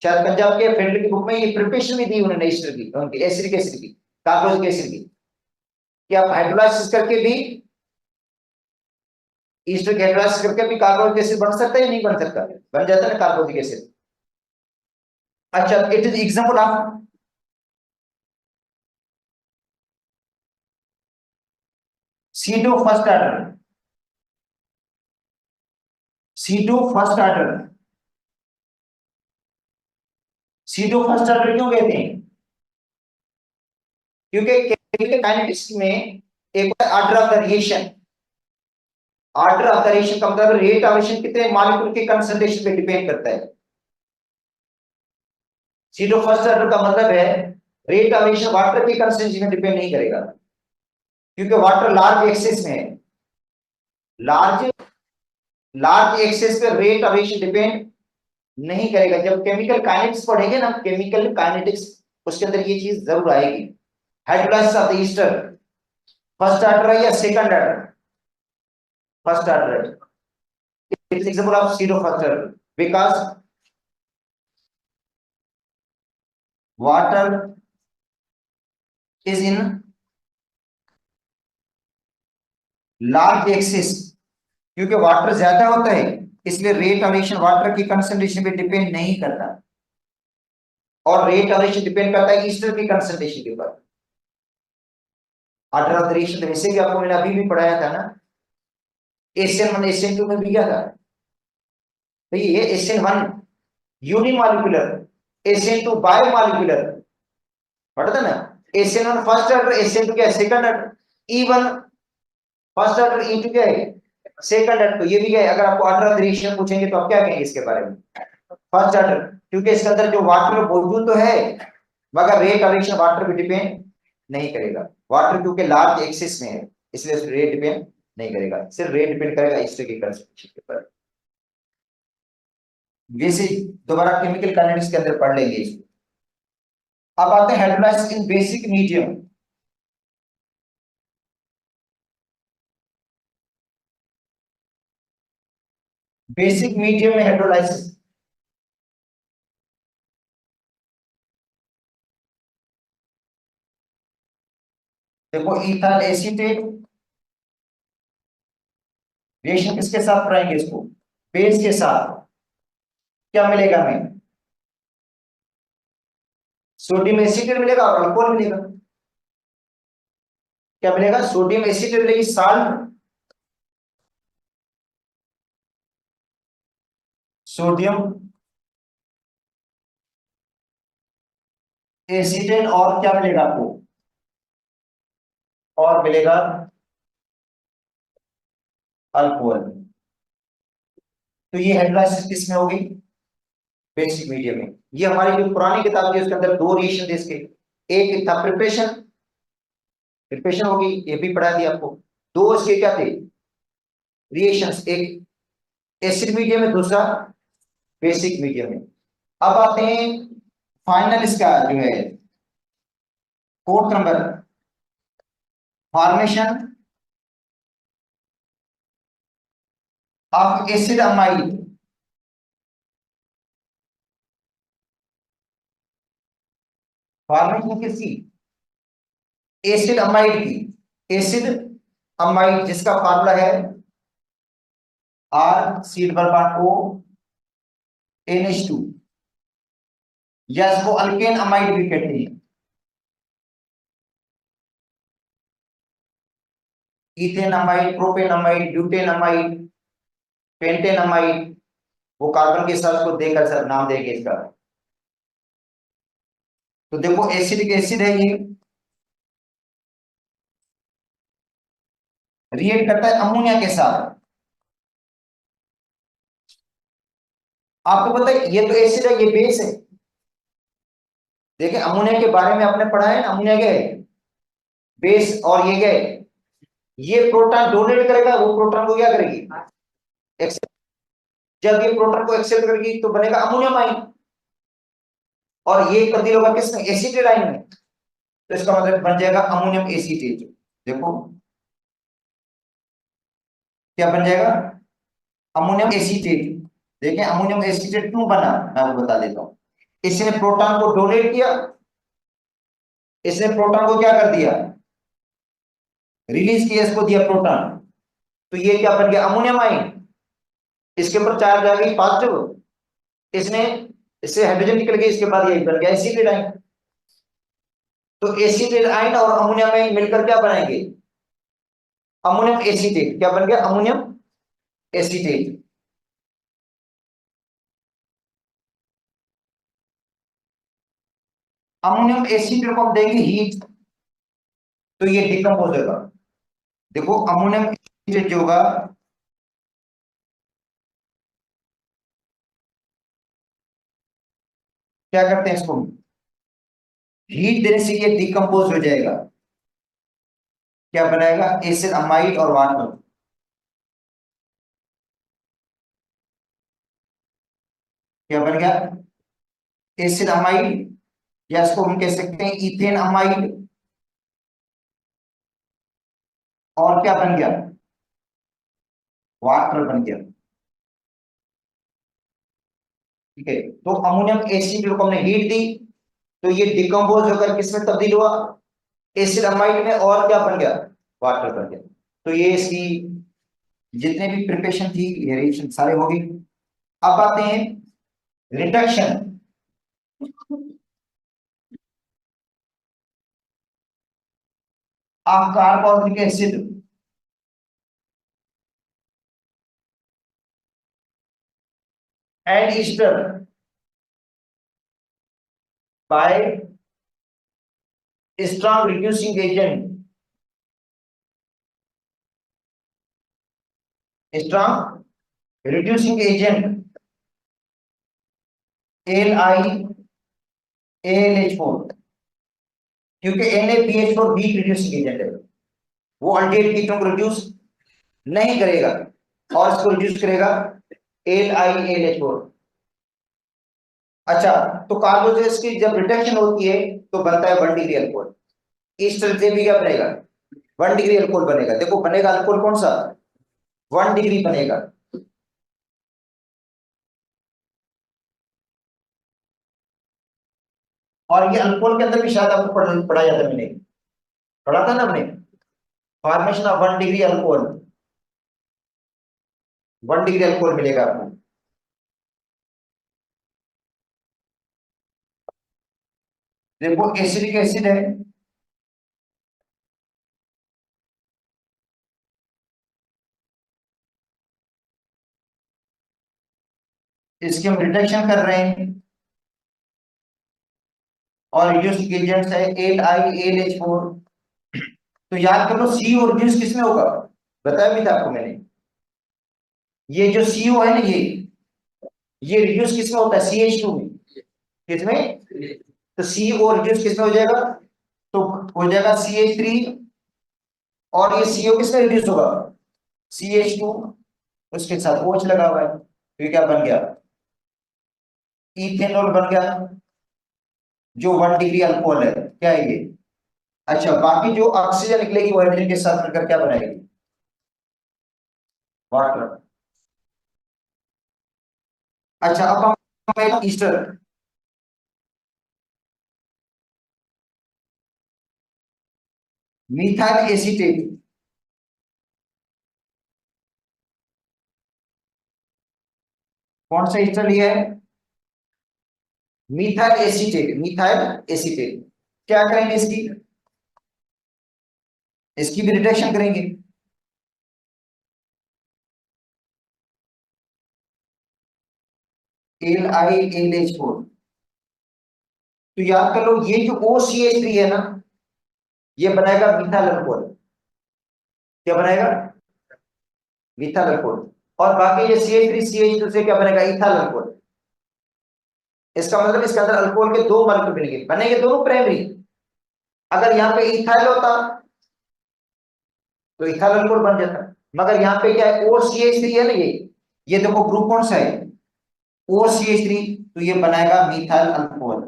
[SPEAKER 1] शायद पंजाब के फील्ड की बुक में ये प्रिपरेशन भी दी उन्होंने ईस्टर की, उनकी एसिडिक एसिड की, कार्बोक्सिलिक एसिड की, कि आप हाइड्रोलाइसिस करके भी, ईस्टर की हाइड्रोलाइसिस करके भी कार्बोक्सिलिक एसिड बन सकता है या नहीं बन सकता, बन जाता है ना कार्बोक्सिलिक एसिड। अच्छा, it is example of C2 first order, C2 first order. C2 first order क्यों कहते हैं, क्योंकि केमिकल काइनेटिक्स में एक order of the reaction, order of the reaction का मतलब रेट ऑफ रिएक्शन कितने मॉलिक्यूल के कंसंट्रेशन पे डिपेंड करता है। सीरो फर्स्ट ऑर्डर का मतलब है रेट ऑफ एमिशन वाटर की कंसिस्टेंसी में डिपेंड नहीं करेगा, क्योंकि वाटर लार्ज एक्सेस में है। लार्ज लार्ज एक्सेस पे रेट ऑफ एमिशन डिपेंड नहीं करेगा। जब केमिकल काइनेटिक्स पढ़ेंगे ना, केमिकल काइनेटिक्स, उसके अंदर ये चीज जरूर आएगी। Hydrolysis of the ester first order है या second order? First order. It is example of zero first order because water is in large excess, क्योंकि वाटर ज्यादा होता है इसलिए रेट ऑफ रिएक्शन वाटर की कंसंट्रेशन पे डिपेंड नहीं करता, और रेट ऑफ रिएक्शन डिपेंड करता है ईस्टर की कंसंट्रेशन के ऊपर। ऑर्डर ऑफ द रिएक्शन तो वैसे भी आपको मैंने अभी भी पढ़ाया था ना, एसएन 1 एसएन 2 में भी क्या था, तो ये एसएन 1 यूनिमॉलिक्यूलर, एसएन 2 बायोमॉलिक्यूलर, पढ़ा था ना। एसएन 1 फर्स्ट ऑर्डर, एसएन 2 क्या है second order, E1 first order, E2 क्या है सेकंड ऑर्डर। तो ये भी क्या है, अगर आपको ऑर्डर ऑफ द रिएक्शन पूछेंगे तो आप क्या कहेंगे इसके बारे में, फर्स्ट ऑर्डर, क्योंकि इसके अंदर जो वाटर मौजूद तो है मगर रेट ऑफ रिएक्शन वाटर पे डिपेंड नहीं करेगा। वाटर क्योंकि लार्ज एक्सिस में है इसलिए रेट डिपेंड नहीं करेगा, सिर्फ रेट डिपेंड करेगा ईस्टर की कंसंट्रेशन के ऊपर। वैसे दोबारा केमिकल काइनेटिक्स के अंदर पढ़ लेंगे इसको। अब आते हैं हाइड्रोलाइसिस इन बेसिक मीडियम। बेसिक मीडियम में हाइड्रोलाइसिस, देखो इथाइल एसीटेट रिएक्शन किसके साथ कराएंगे इसको, बेस के साथ, क्या मिलेगा हमें, सोडियम एसीटेट मिलेगा और अल्कोहल मिलेगा। क्या मिलेगा, सोडियम एसीटेट मिलेगी साल्ट, सोडियम एसीटेट, और क्या मिलेगा आपको, और मिलेगा अल्कोहल। तो ये हाइड्रोलाइसिस किस में होगी, बेसिक मीडियम में। ये हमारी जो पुरानी किताब थी उसके अंदर दो रिएक्शन थे इसके, एक था प्रिपरेशन, प्रिपरेशन होगी ये भी पढ़ा दिया आपको। दो इसके क्या थे रिएक्शंस, एक एसिड मीडियम में, दूसरा बेसिक मीडियम में। अब आते हैं फाइनल इसका जो है fourth number, formation of acid amide. Formation किसकी, एसिड अमाइड की। एसिड अमाइड जिसका फार्मूला है R C double bond O NH2, या इसको अल्केन अमाइड भी कहते हैं। Ethane amide, propane amide, butane amide, pentane amide, वो कार्बन के साथ को देकर सर नाम देंगे इसका। तो देखो एसिडिक एसिड है ये, रिएक्ट करता है अमोनिया के साथ। आपको पता है ये तो एसिड है ये बेस है। देखिए अमोनिया के बारे में आपने पढ़ा है ना, अमोनिया क्या है बेस, और ये क्या है, ये प्रोटॉन डोनेट करेगा, वो प्रोटॉन को क्या करेगी एक्सेप्ट। जब ये प्रोटॉन को एक्सेप्ट करेगी तो बनेगा अमोनियम आयन, और ये तब्दील होगा किसमें एसीटेट आयन में, तो इसका मतलब बन जाएगा अमोनियम एसीटेट। देखो क्या बन जाएगा अमोनियम एसीटेट। देखिए अमोनियम एसीटेट क्यों बना मैं आपको बता देता हूं। इसने प्रोटॉन को डोनेट किया, इसने प्रोटॉन को क्या कर दिया रिलीज किया, इसको दिया प्रोटॉन, तो ये क्या बन गया अमोनियम आयन। इसके ऊपर चार्ज आ गई पॉजिटिव, इसने इससे हाइड्रोजन निकल गया, इसके बाद ये बन गया एसीटेट आयन। तो एसीटेट आयन और अमोनियम आयन मिलकर क्या बनाएंगे अमोनियम एसीटेट। क्या बन गया अमोनियम एसीटेट। अमोनियम एसीटेट को हम देंगे हीट, तो ये डिकम्पोज होगा। देखो अमोनियम एसीटेट जो होगा क्या करते हैं इसको, हीट देने से ये डिकम्पोज हो जाएगा, क्या बनाएगा, एसिड अमाइड और वाटर। क्या बन गया, एसिड अमाइड, या इसको हम कह सकते हैं इथेन अमाइड, और क्या बन गया, वाटर बन गया। ठीक है, तो अमोनियम एसिड को हमने हीट दी, तो ये डिकम्पोज होकर किसमें तब्दील हुआ, एसिड अमाइड में, और क्या बन गया, वाटर बन गया। तो ये इसकी जितने भी प्रिपरेशन थी ये रिएक्शन सारे हो गई। अब आते हैं reduction. Of carbonic acid and ester by strong reducing agent, strong reducing agent LiAlH4, क्योंकि NaBH4 वीक रिड्यूसिंग एजेंट है, वो अल्डेहाइड कीटोन को रिड्यूस नहीं करेगा और इसको रिड्यूस करेगा LiAlH4। अच्छा, तो कार्बोजेस की जब रिडक्शन होती है तो बनता है 1 डिग्री अल्कोहल, ईस्टर से भी क्या बनेगा, 1 डिग्री अल्कोहल बनेगा। देखो बनेगा अल्कोहल कौन सा, 1 डिग्री बनेगा। और ये अल्कोहल के अंदर भी शायद आपको पढ़ा जाता, मैंने पढ़ा था ना हमने, formation of 1 degree alcohol, 1 degree alcohol मिलेगा आपको। देखो एसिडिक एसिड है, इसकी हम रिडक्शन कर रहे हैं, और रिड्यूसिंग एजेंट्स है LiAlH4। तो याद कर लो सी और रिड्यूस किसमें होगा, बताया भी था आपको मैंने, ये जो CO है ना, ये रिड्यूस किसमें होता है, CH2 में, किसमें, तो सी और रिड्यूस किसमें हो जाएगा, तो हो जाएगा CH3, और ये CO किसमें रिड्यूस होगा, CH2, उसके साथ OH लगा हुआ है, तो ये क्या बन गया, इथेनॉल बन गया, जो 1 डिग्री अल्कोहल है, क्या है ये। अच्छा, बाकी जो ऑक्सीजन निकलेगी वो हाइड्रोजन के साथ मिलकर क्या बनाएगी, वाटर। अच्छा, अब हम एक ईस्टर, मिथाइल एसीटेट, कौन सा ईस्टर लिया है, मिथाइल एसीटेट, मिथाइल एसीटेट। क्या करेंगे इसकी, इसकी भी रिडक्शन करेंगे, LiAlH4। तो याद कर लो ये जो OCH3 है ना, ये बनाएगा मिथाइल अल्कोहल, क्या बनाएगा, मिथाइल अल्कोहल। और बाकी ये CH3CH2 से क्या बनेगा, इथाइल अल्कोहल। इसका मतलब इसके अंदर अल्कोहल के दो मॉलिक्यूल बनेंगे, बनेंगे दोनों प्राइमरी। अगर यहाँ पे इथाइल होता तो इथाइल अल्कोहल बन जाता, मगर यहाँ पे क्या है, OCH3 है ना, ये देखो ग्रुप कौन सा है, OCH3, तो ये बनाएगा मिथाइल अल्कोहल,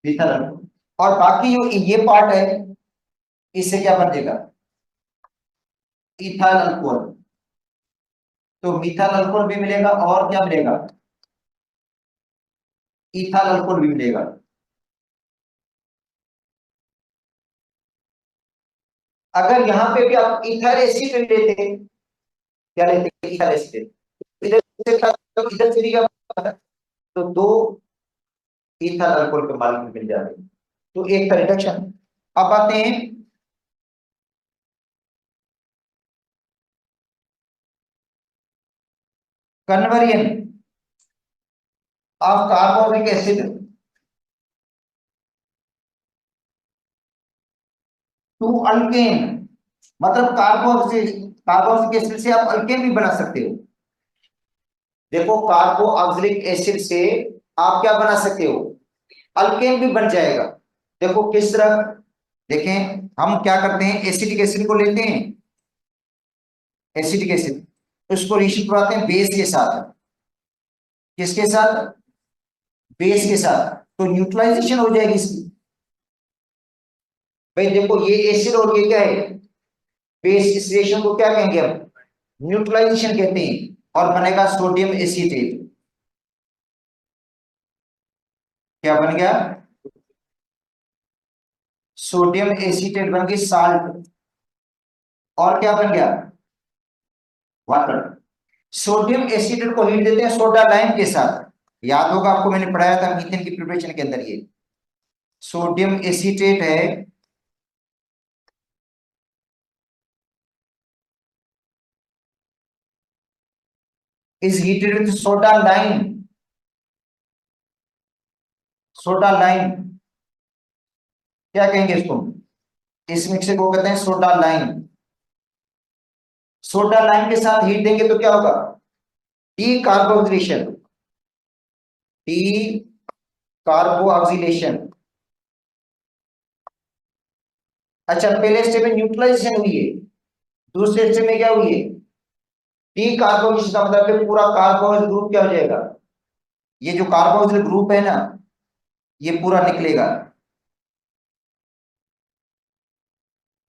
[SPEAKER 1] मिथाइल अल्कोहल। और बाकी जो ये पार्ट है, इससे क्या बनेगा, इथाइल अल्कोहल। तो मिथाइल अल्कोहल भी मिलेगा, और क्या मिलेगा, इथाइल अल्कोहल भी मिलेगा। अगर यहाँ पे भी आप इथाइल एसिड लेते, क्या लेते, इथाइल एसिड, इधर से इधर से भी क्या बनता? तो दो इथाइल अल्कोहल के मॉलिक्यूल मिल जाते हैं, तो एक का रिडक्शन। अब आते हैं conversion of carbonic acid to alkane, मतलब कार्बोनिक एसिड से आप अल्केन भी बना सकते हो। देखो कार्बो ऑक्सिलिक एसिड से आप क्या बना सकते हो, अल्केन भी बन जाएगा। देखो किस तरह, देखें हम क्या करते हैं, एसिटिक एसिड को लेते हैं, एसिटिक एसिड, उसको रिएक्शन करवाते हैं बेस के साथ। किसके साथ, बेस के साथ, तो न्यूट्रलाइजेशन हो जाएगी इसकी। भाई देखो ये एसिड और ये क्या है, बेस, इस रिएक्शन को क्या कहेंगे हम, न्यूट्रलाइजेशन कहते हैं, और बनेगा सोडियम एसीटेट। क्या बन गया, सोडियम एसीटेट बन गई साल्ट। और क्या बन गया, वाटर। सोडियम एसीटेट को हीट देते हैं सोडा लाइम के साथ। याद होगा आपको, मैंने पढ़ाया था मीथेन की प्रिपरेशन के अंदर, ये सोडियम एसीटेट है, is heated with soda lime, soda lime, क्या कहेंगे इसको, इस मिक्सर को कहते हैं सोडा लाइम। सोडा लाइम के साथ हीट देंगे तो क्या होगा, डी कार्बोक्सिलेशन, डी कार्बोक्सिलेशन। अच्छा पहले स्टेप में न्यूट्रलाइजेशन हुई है, दूसरे स्टेप में क्या हुई है, डी कार्बोक्सिलेशन का मतलब है पूरा कार्बोक्सिल ग्रुप क्या हो जाएगा, ये जो कार्बोक्सिल ग्रुप है ना, ये पूरा निकलेगा।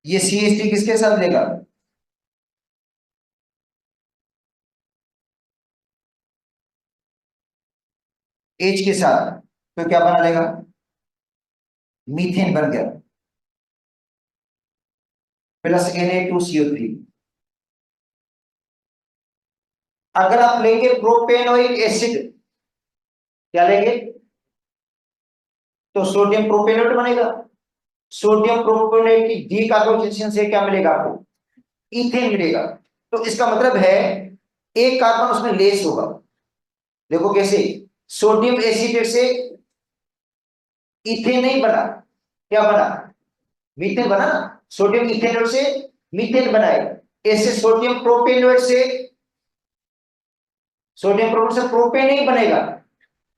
[SPEAKER 1] ये CH3 किसके साथ लेगा, H के साथ, तो क्या बना लेगा, मीथेन बन गया, प्लस Na2CO3। अगर आप लेंगे प्रोपेनोइक एसिड, क्या लेंगे, तो सोडियम प्रोपेनोट बनेगा। सोडियम प्रोपेनोट की डी कार्बोक्सिलेशन से क्या मिलेगा आपको, इथेन मिलेगा। तो इसका मतलब है एक कार्बन उसमें लेस होगा। देखो कैसे, सोडियम एसीटेट से इथेन नहीं बना, क्या बना, मीथेन बना ना। सोडियम इथेनॉल से मीथेन बनाए, ऐसे सोडियम प्रोपेनोट से, सोडियम प्रोपेनोट से प्रोपेन नहीं बनेगा,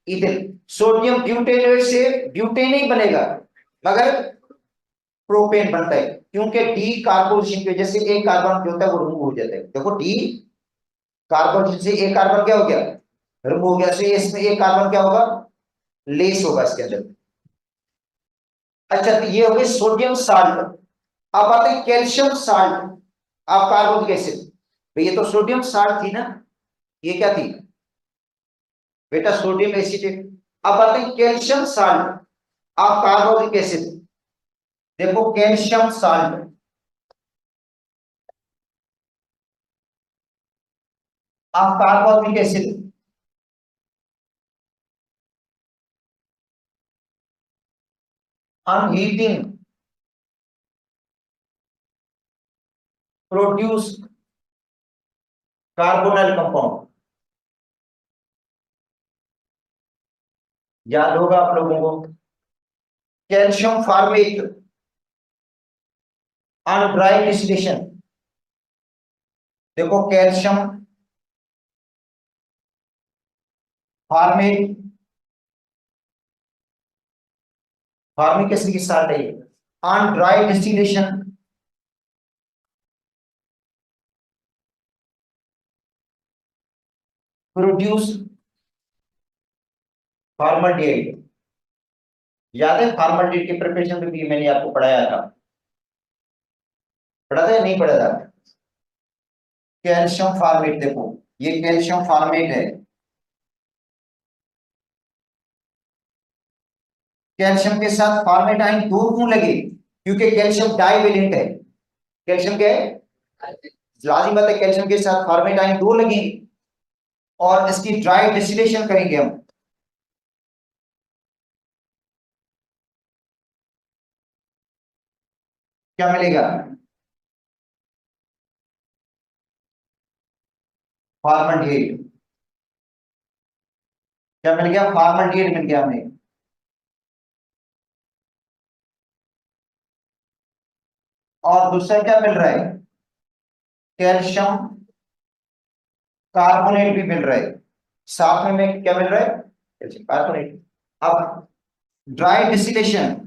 [SPEAKER 1] इथेन। सोडियम ब्यूटेनोट से ब्यूटेन नहीं बनेगा, मगर प्रोपेन बनता है, क्योंकि डी कार्बोक्सिलेशन की वजह से एक कार्बन जो होता है वो रिमूव हो जाता है। देखो डी कार्बोक्सिलेशन से एक कार्बन क्या हो गया, रिमूव हो गया, तो इसमें एक कार्बन क्या होगा, लेस होगा इसके अंदर। अच्छा तो ये हो गई सोडियम साल्ट। अब आते हैं कैल्शियम साल्ट, आप कार्बोनिक एसिड, भाई ये तो सोडियम साल्ट थी ना, ये क्या थी बेटा, सोडियम एसिटेट। अब आते हैं कैल्शियम साल्ट, आप कार्बोनिक एसिड, देखो कैल्शियम साल्ट, आप carbonic acid, on heating produce carbonyl compound. याद होगा आप लोगों को, calcium formate on dry distillation. देखो कैल्शियम फॉर्मेट, फॉर्मिक एसिड की साल्ट है ये, on dry distillation produce formaldehyde. याद है फॉर्मल्डिहाइड के प्रिपरेशन में भी मैंने आपको पढ़ाया था, पढ़ा था या नहीं पढ़ा था, कैल्शियम फॉर्मेट, देखो ये कैल्शियम फॉर्मेट है। कैल्शियम के साथ फॉर्मेट आइन दो क्यों लगे, क्योंकि कैल्शियम डाइवेलेंट है। कैल्शियम क्या है, लाजिम बात है, कैल्शियम के साथ फॉर्मेट आइन दो लगेंगे, और इसकी ड्राई डिस्टिलेशन करेंगे हम, क्या मिलेगा, फॉर्मल्डिहाइड। क्या मिल गया, फॉर्मल्डिहाइड मिल गया हमें। और दूसरा क्या मिल रहा है, कैल्शियम कार्बोनेट भी मिल रहा है, साथ में क्या मिल रहा है, कैल्शियम कार्बोनेट। अब ड्राई डिस्टिलेशन,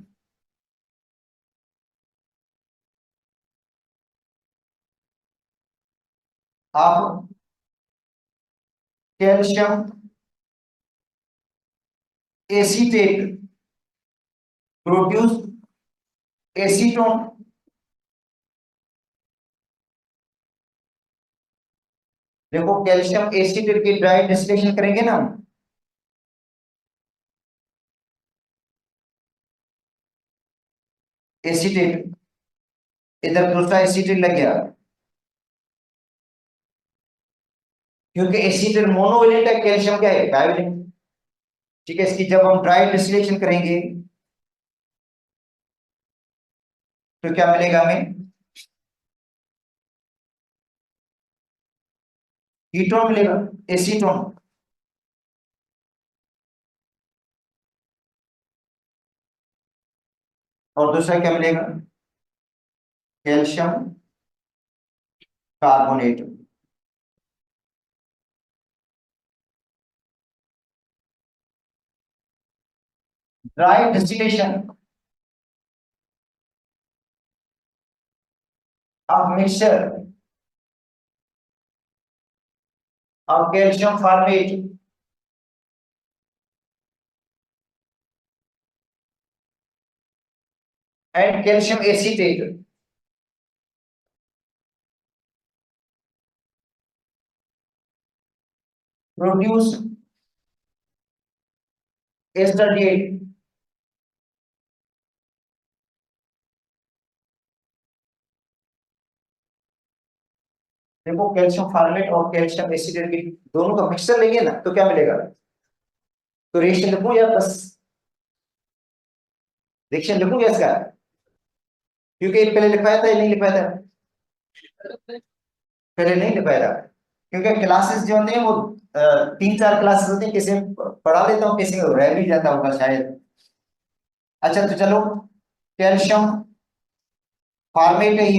[SPEAKER 1] अब कैल्शियम एसीटेट प्रोड्यूस एसीटोन। देखो कैल्शियम एसीटेट की ड्राई डिस्टिलेशन करेंगे ना हम, एसीटेट, इधर दूसरा एसीटेट लग गया, क्योंकि एसीटेट मोनोवेलेंट है, कैल्शियम क्या है, डाइवेलेंट। ठीक है, इसकी जब हम ड्राई डिस्टिलेशन करेंगे तो क्या मिलेगा हमें, कीटोन मिलेगा, एसीटोन। और दूसरा क्या मिलेगा, calcium carbonate. Dry distillation of mixture of calcium formate and calcium acetate produce एस्टरडेट। देखो कैल्शियम फॉर्मेट और कैल्शियम एसीटेट की दोनों का मिक्सचर लेंगे ना तो क्या मिलेगा, तो रिएक्शन लिखूं या बस रिएक्शन लिखूं या इसका, क्योंकि ये पहले लिखवाया था या नहीं लिखवाया था, पहले नहीं लिखवाया था, क्योंकि क्लासेस जो होते हैं वो 3-4 क्लासेस होती हैं, किसी में पढ़ा लेता हूँ, किसी में रह भी जाता होगा शायद। अच्छा तो चलो, कैल्शियम फॉर्मेट है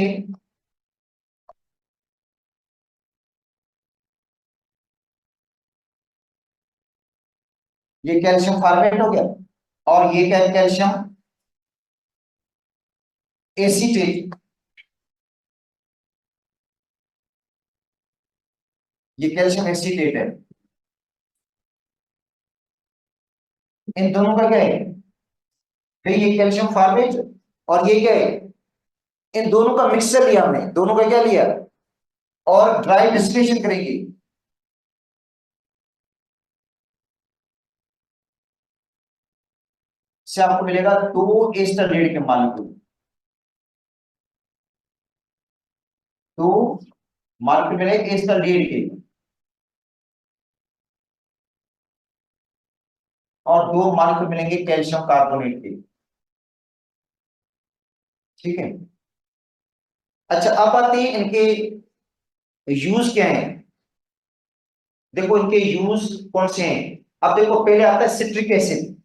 [SPEAKER 1] ये कैल्शियम फॉर्मेट हो गया, और ये क्या है, कैल्शियम एसीटेट, ये कैल्शियम एसीटेट है। इन दोनों का क्या है, तो ये कैल्शियम फॉर्मेट और ये क्या है, इन दोनों का मिक्सचर लिया हमने, दोनों का क्या लिया, और ड्राई डिस्टिलेशन करेंगे। से आपको मिलेगा 2 एस्टर के मॉलिक्यूल, 2 मॉलिक्यूल मिलेगा एस्टर के, और 2 मॉलिक्यूल मिलेंगे कैल्शियम कार्बोनेट के। ठीक है। अच्छा अब आते हैं इनके यूज क्या है। देखो इनके यूज कौन से हैं। अब देखो पहले आता है सिट्रिक एसिड,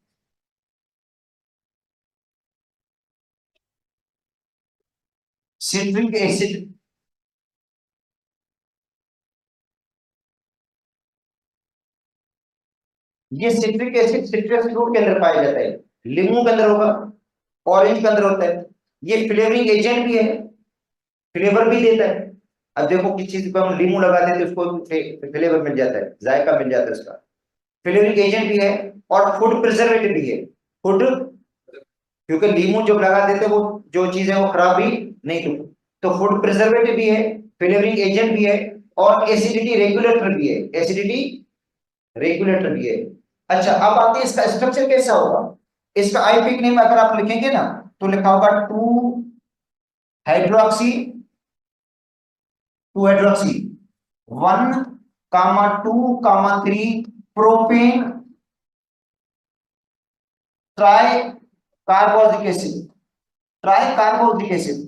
[SPEAKER 1] सिट्रिक एसिड ये सिट्रिक एसिड सिट्रस फ्रूट के अंदर पाया जाता है, लीमू के अंदर होगा, ऑरेंज के अंदर होता है। ये फ्लेवरिंग एजेंट भी है, फ्लेवर भी देता है। अब देखो किसी चीज पर हम लीमू लगा देते हैं उसको फ्लेवर मिल जाता है, जायका मिल जाता है उसका, फ्लेवरिंग एजेंट भी है, और फूड प्रिजर्वेटिव भी है। फूड, क्योंकि लीमू जब लगा देते हैं वो जो चीज है वो खराब भी नहीं होती, तो फूड प्रिजर्वेटिव भी है, फ्लेवरिंग एजेंट भी है, और एसिडिटी रेगुलेटर भी है, एसिडिटी रेगुलेटर भी है। अच्छा अब आते हैं इसका स्ट्रक्चर कैसा होगा। इसका आईपिक नेम अगर आप लिखेंगे ना तो लिखा होगा 2 hydroxy, 2 hydroxy 1, 2, 3 try carboxylic acid, try carboxylic acid.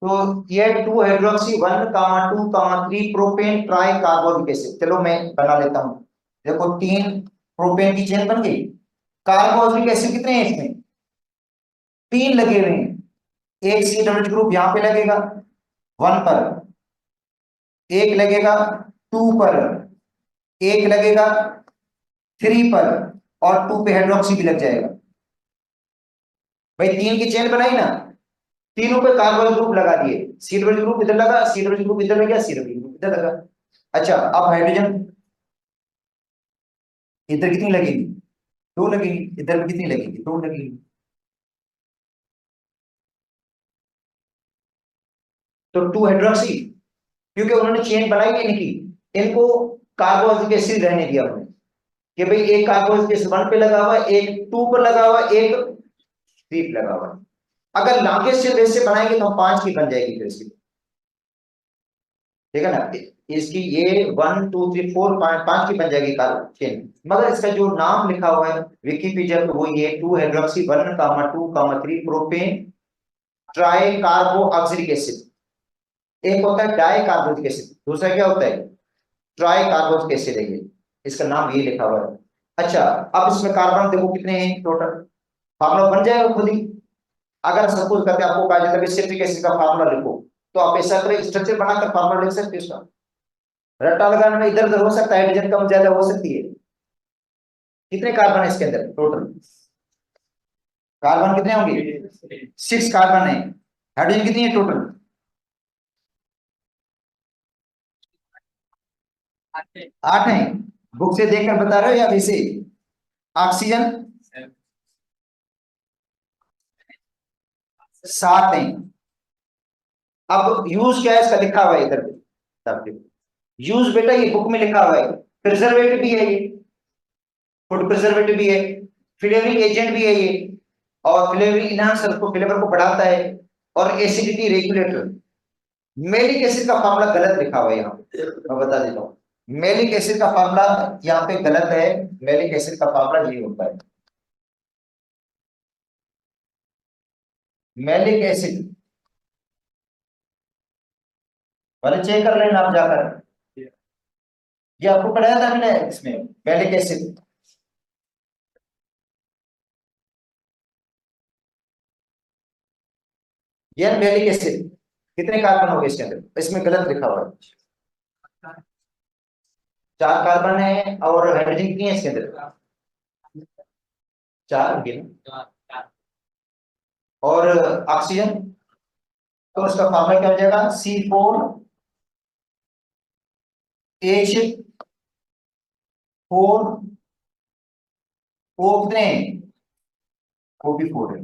[SPEAKER 1] तो ये 2 हाइड्रोक्सी 1, 2, 3 ट्राई कार्बोक्सिलिक एसिड। चलो मैं बना लेता हूं। देखो 3 प्रोपेन की चेन बन गई। कार्बोक्सिलिक एसिड कितने हैं इसमें, 3 लगे हुए हैं। एक CH ग्रुप यहां पे लगेगा 1 पर, एक लगेगा 2 पर, एक लगेगा 3 पर, और 2 पे हाइड्रोक्सी भी लग जाएगा। भाई 3 की चेन बनाई ना, तीनों पे कार्बन ग्रुप लगा दिए, सीडबल ग्रुप इधर लगा, सीडबल ग्रुप इधर लग गया, सीडबल ग्रुप इधर लगा। अच्छा अब हाइड्रोजन इधर कितनी लगेगी, 2 लगेगी, इधर भी कितनी लगेगी, 2 लगेगी। तो 2 हाइड्रोक्सी, क्योंकि उन्होंने चेन बनाई है इनकी, इनको कार्बोक्सिलिक एसिड रहने दिया उन्होंने कि भाई एक कार्बोक्सिलिक एसिड 1 पे लगा हुआ है, एक 2 पर लगा हुआ है, एक 3 पे लगा हुआ है। अगर लार्जेस्ट बेस से बनाएंगे तो हम 5 की बन जाएगी फिर इसकी, ठीक है ना। इसकी ये 1 2 3 4 5 की बन जाएगी कार्बन चेन, मगर इसका जो नाम लिखा हुआ है विकिपीडिया पे वो ये 2 हाइड्रोक्सी 1 कामा 2 कामा 3 प्रोपेन ट्राई कार्बो ऑक्सिलिक एसिड। एक होता है डाई कार्बोनिक एसिड, दूसरा क्या होता है ट्राई कार्बोनिक एसिड है ये, इसका नाम ये लिखा हुआ है। अच्छा अब इसमें कार्बन देखो कितने हैं टोटल, फार्मूला बन जाएगा खुद ही। अगर सपोज करते हैं आपको कहा जाता है सिट्रिक एसिड का फार्मूला लिखो, तो आप ऐसा करें स्ट्रक्चर बनाकर फार्मूला लिख सकते हो उसका। रट्टा लगाने में इधर उधर हो सकता है, हाइड्रोजन कम ज्यादा हो सकती है। कितने कार्बन है इसके अंदर टोटल, कार्बन कितने होंगे 6 कार्बन है। हाइड्रोजन कितनी है टोटल, 8 है। बुक से देखकर बता रहे हो या वैसे। ऑक्सीजन 7 है। अब यूज क्या है इसका लिखा हुआ है इधर पे, यूज बेटा ये बुक में लिखा हुआ है, प्रिजर्वेटिव भी है ये, फूड प्रिजर्वेटिव भी है, फ्लेवरिंग एजेंट भी है ये, और फ्लेवरिंग इनहांसर को फ्लेवर को बढ़ाता है, और एसिडिटी रेगुलेटर। मेलिक एसिड का फार्मूला गलत लिखा हुआ है यहाँ पे, मैं बता देता हूँ। मेलिक एसिड का फार्मूला यहाँ पे गलत है, मेलिक एसिड का फार्मूला ये होता है मेलिक एसिड वाले, चेक कर लेना आप जाकर, ये आपको पढ़ाया था मैंने इसमें मेलिक एसिड। ये मेलिक एसिड कितने कार्बन हो गए इसके अंदर, इसमें गलत लिखा हुआ है, 4 कार्बन है, और हाइड्रोजन कितनी है इसके अंदर, 4 होंगे ना। और ऑक्सीजन, तो उसका फॉर्मूला क्या हो जाएगा C4H4 O कितने, O भी 4 है।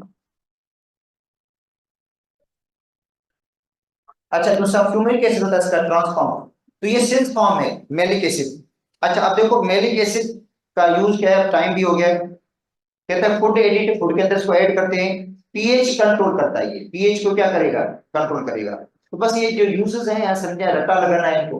[SPEAKER 1] अच्छा दूसरा फ्यूमिक एसिड होता है इसका ट्रांसफॉर्म, तो ये सिंथ फॉर्म है मेलिक एसिड। अच्छा अब देखो मेलिक एसिड का यूज क्या है, टाइम भी हो गया है। कहता है फूड एडिटिव, फूड के अंदर इसको ऐड करते हैं, पीएच कंट्रोल करता है, ये पीएच को क्या करेगा कंट्रोल करेगा। तो बस ये जो यूजेस हैं यहाँ समझा, रट्टा लगाना है इनको,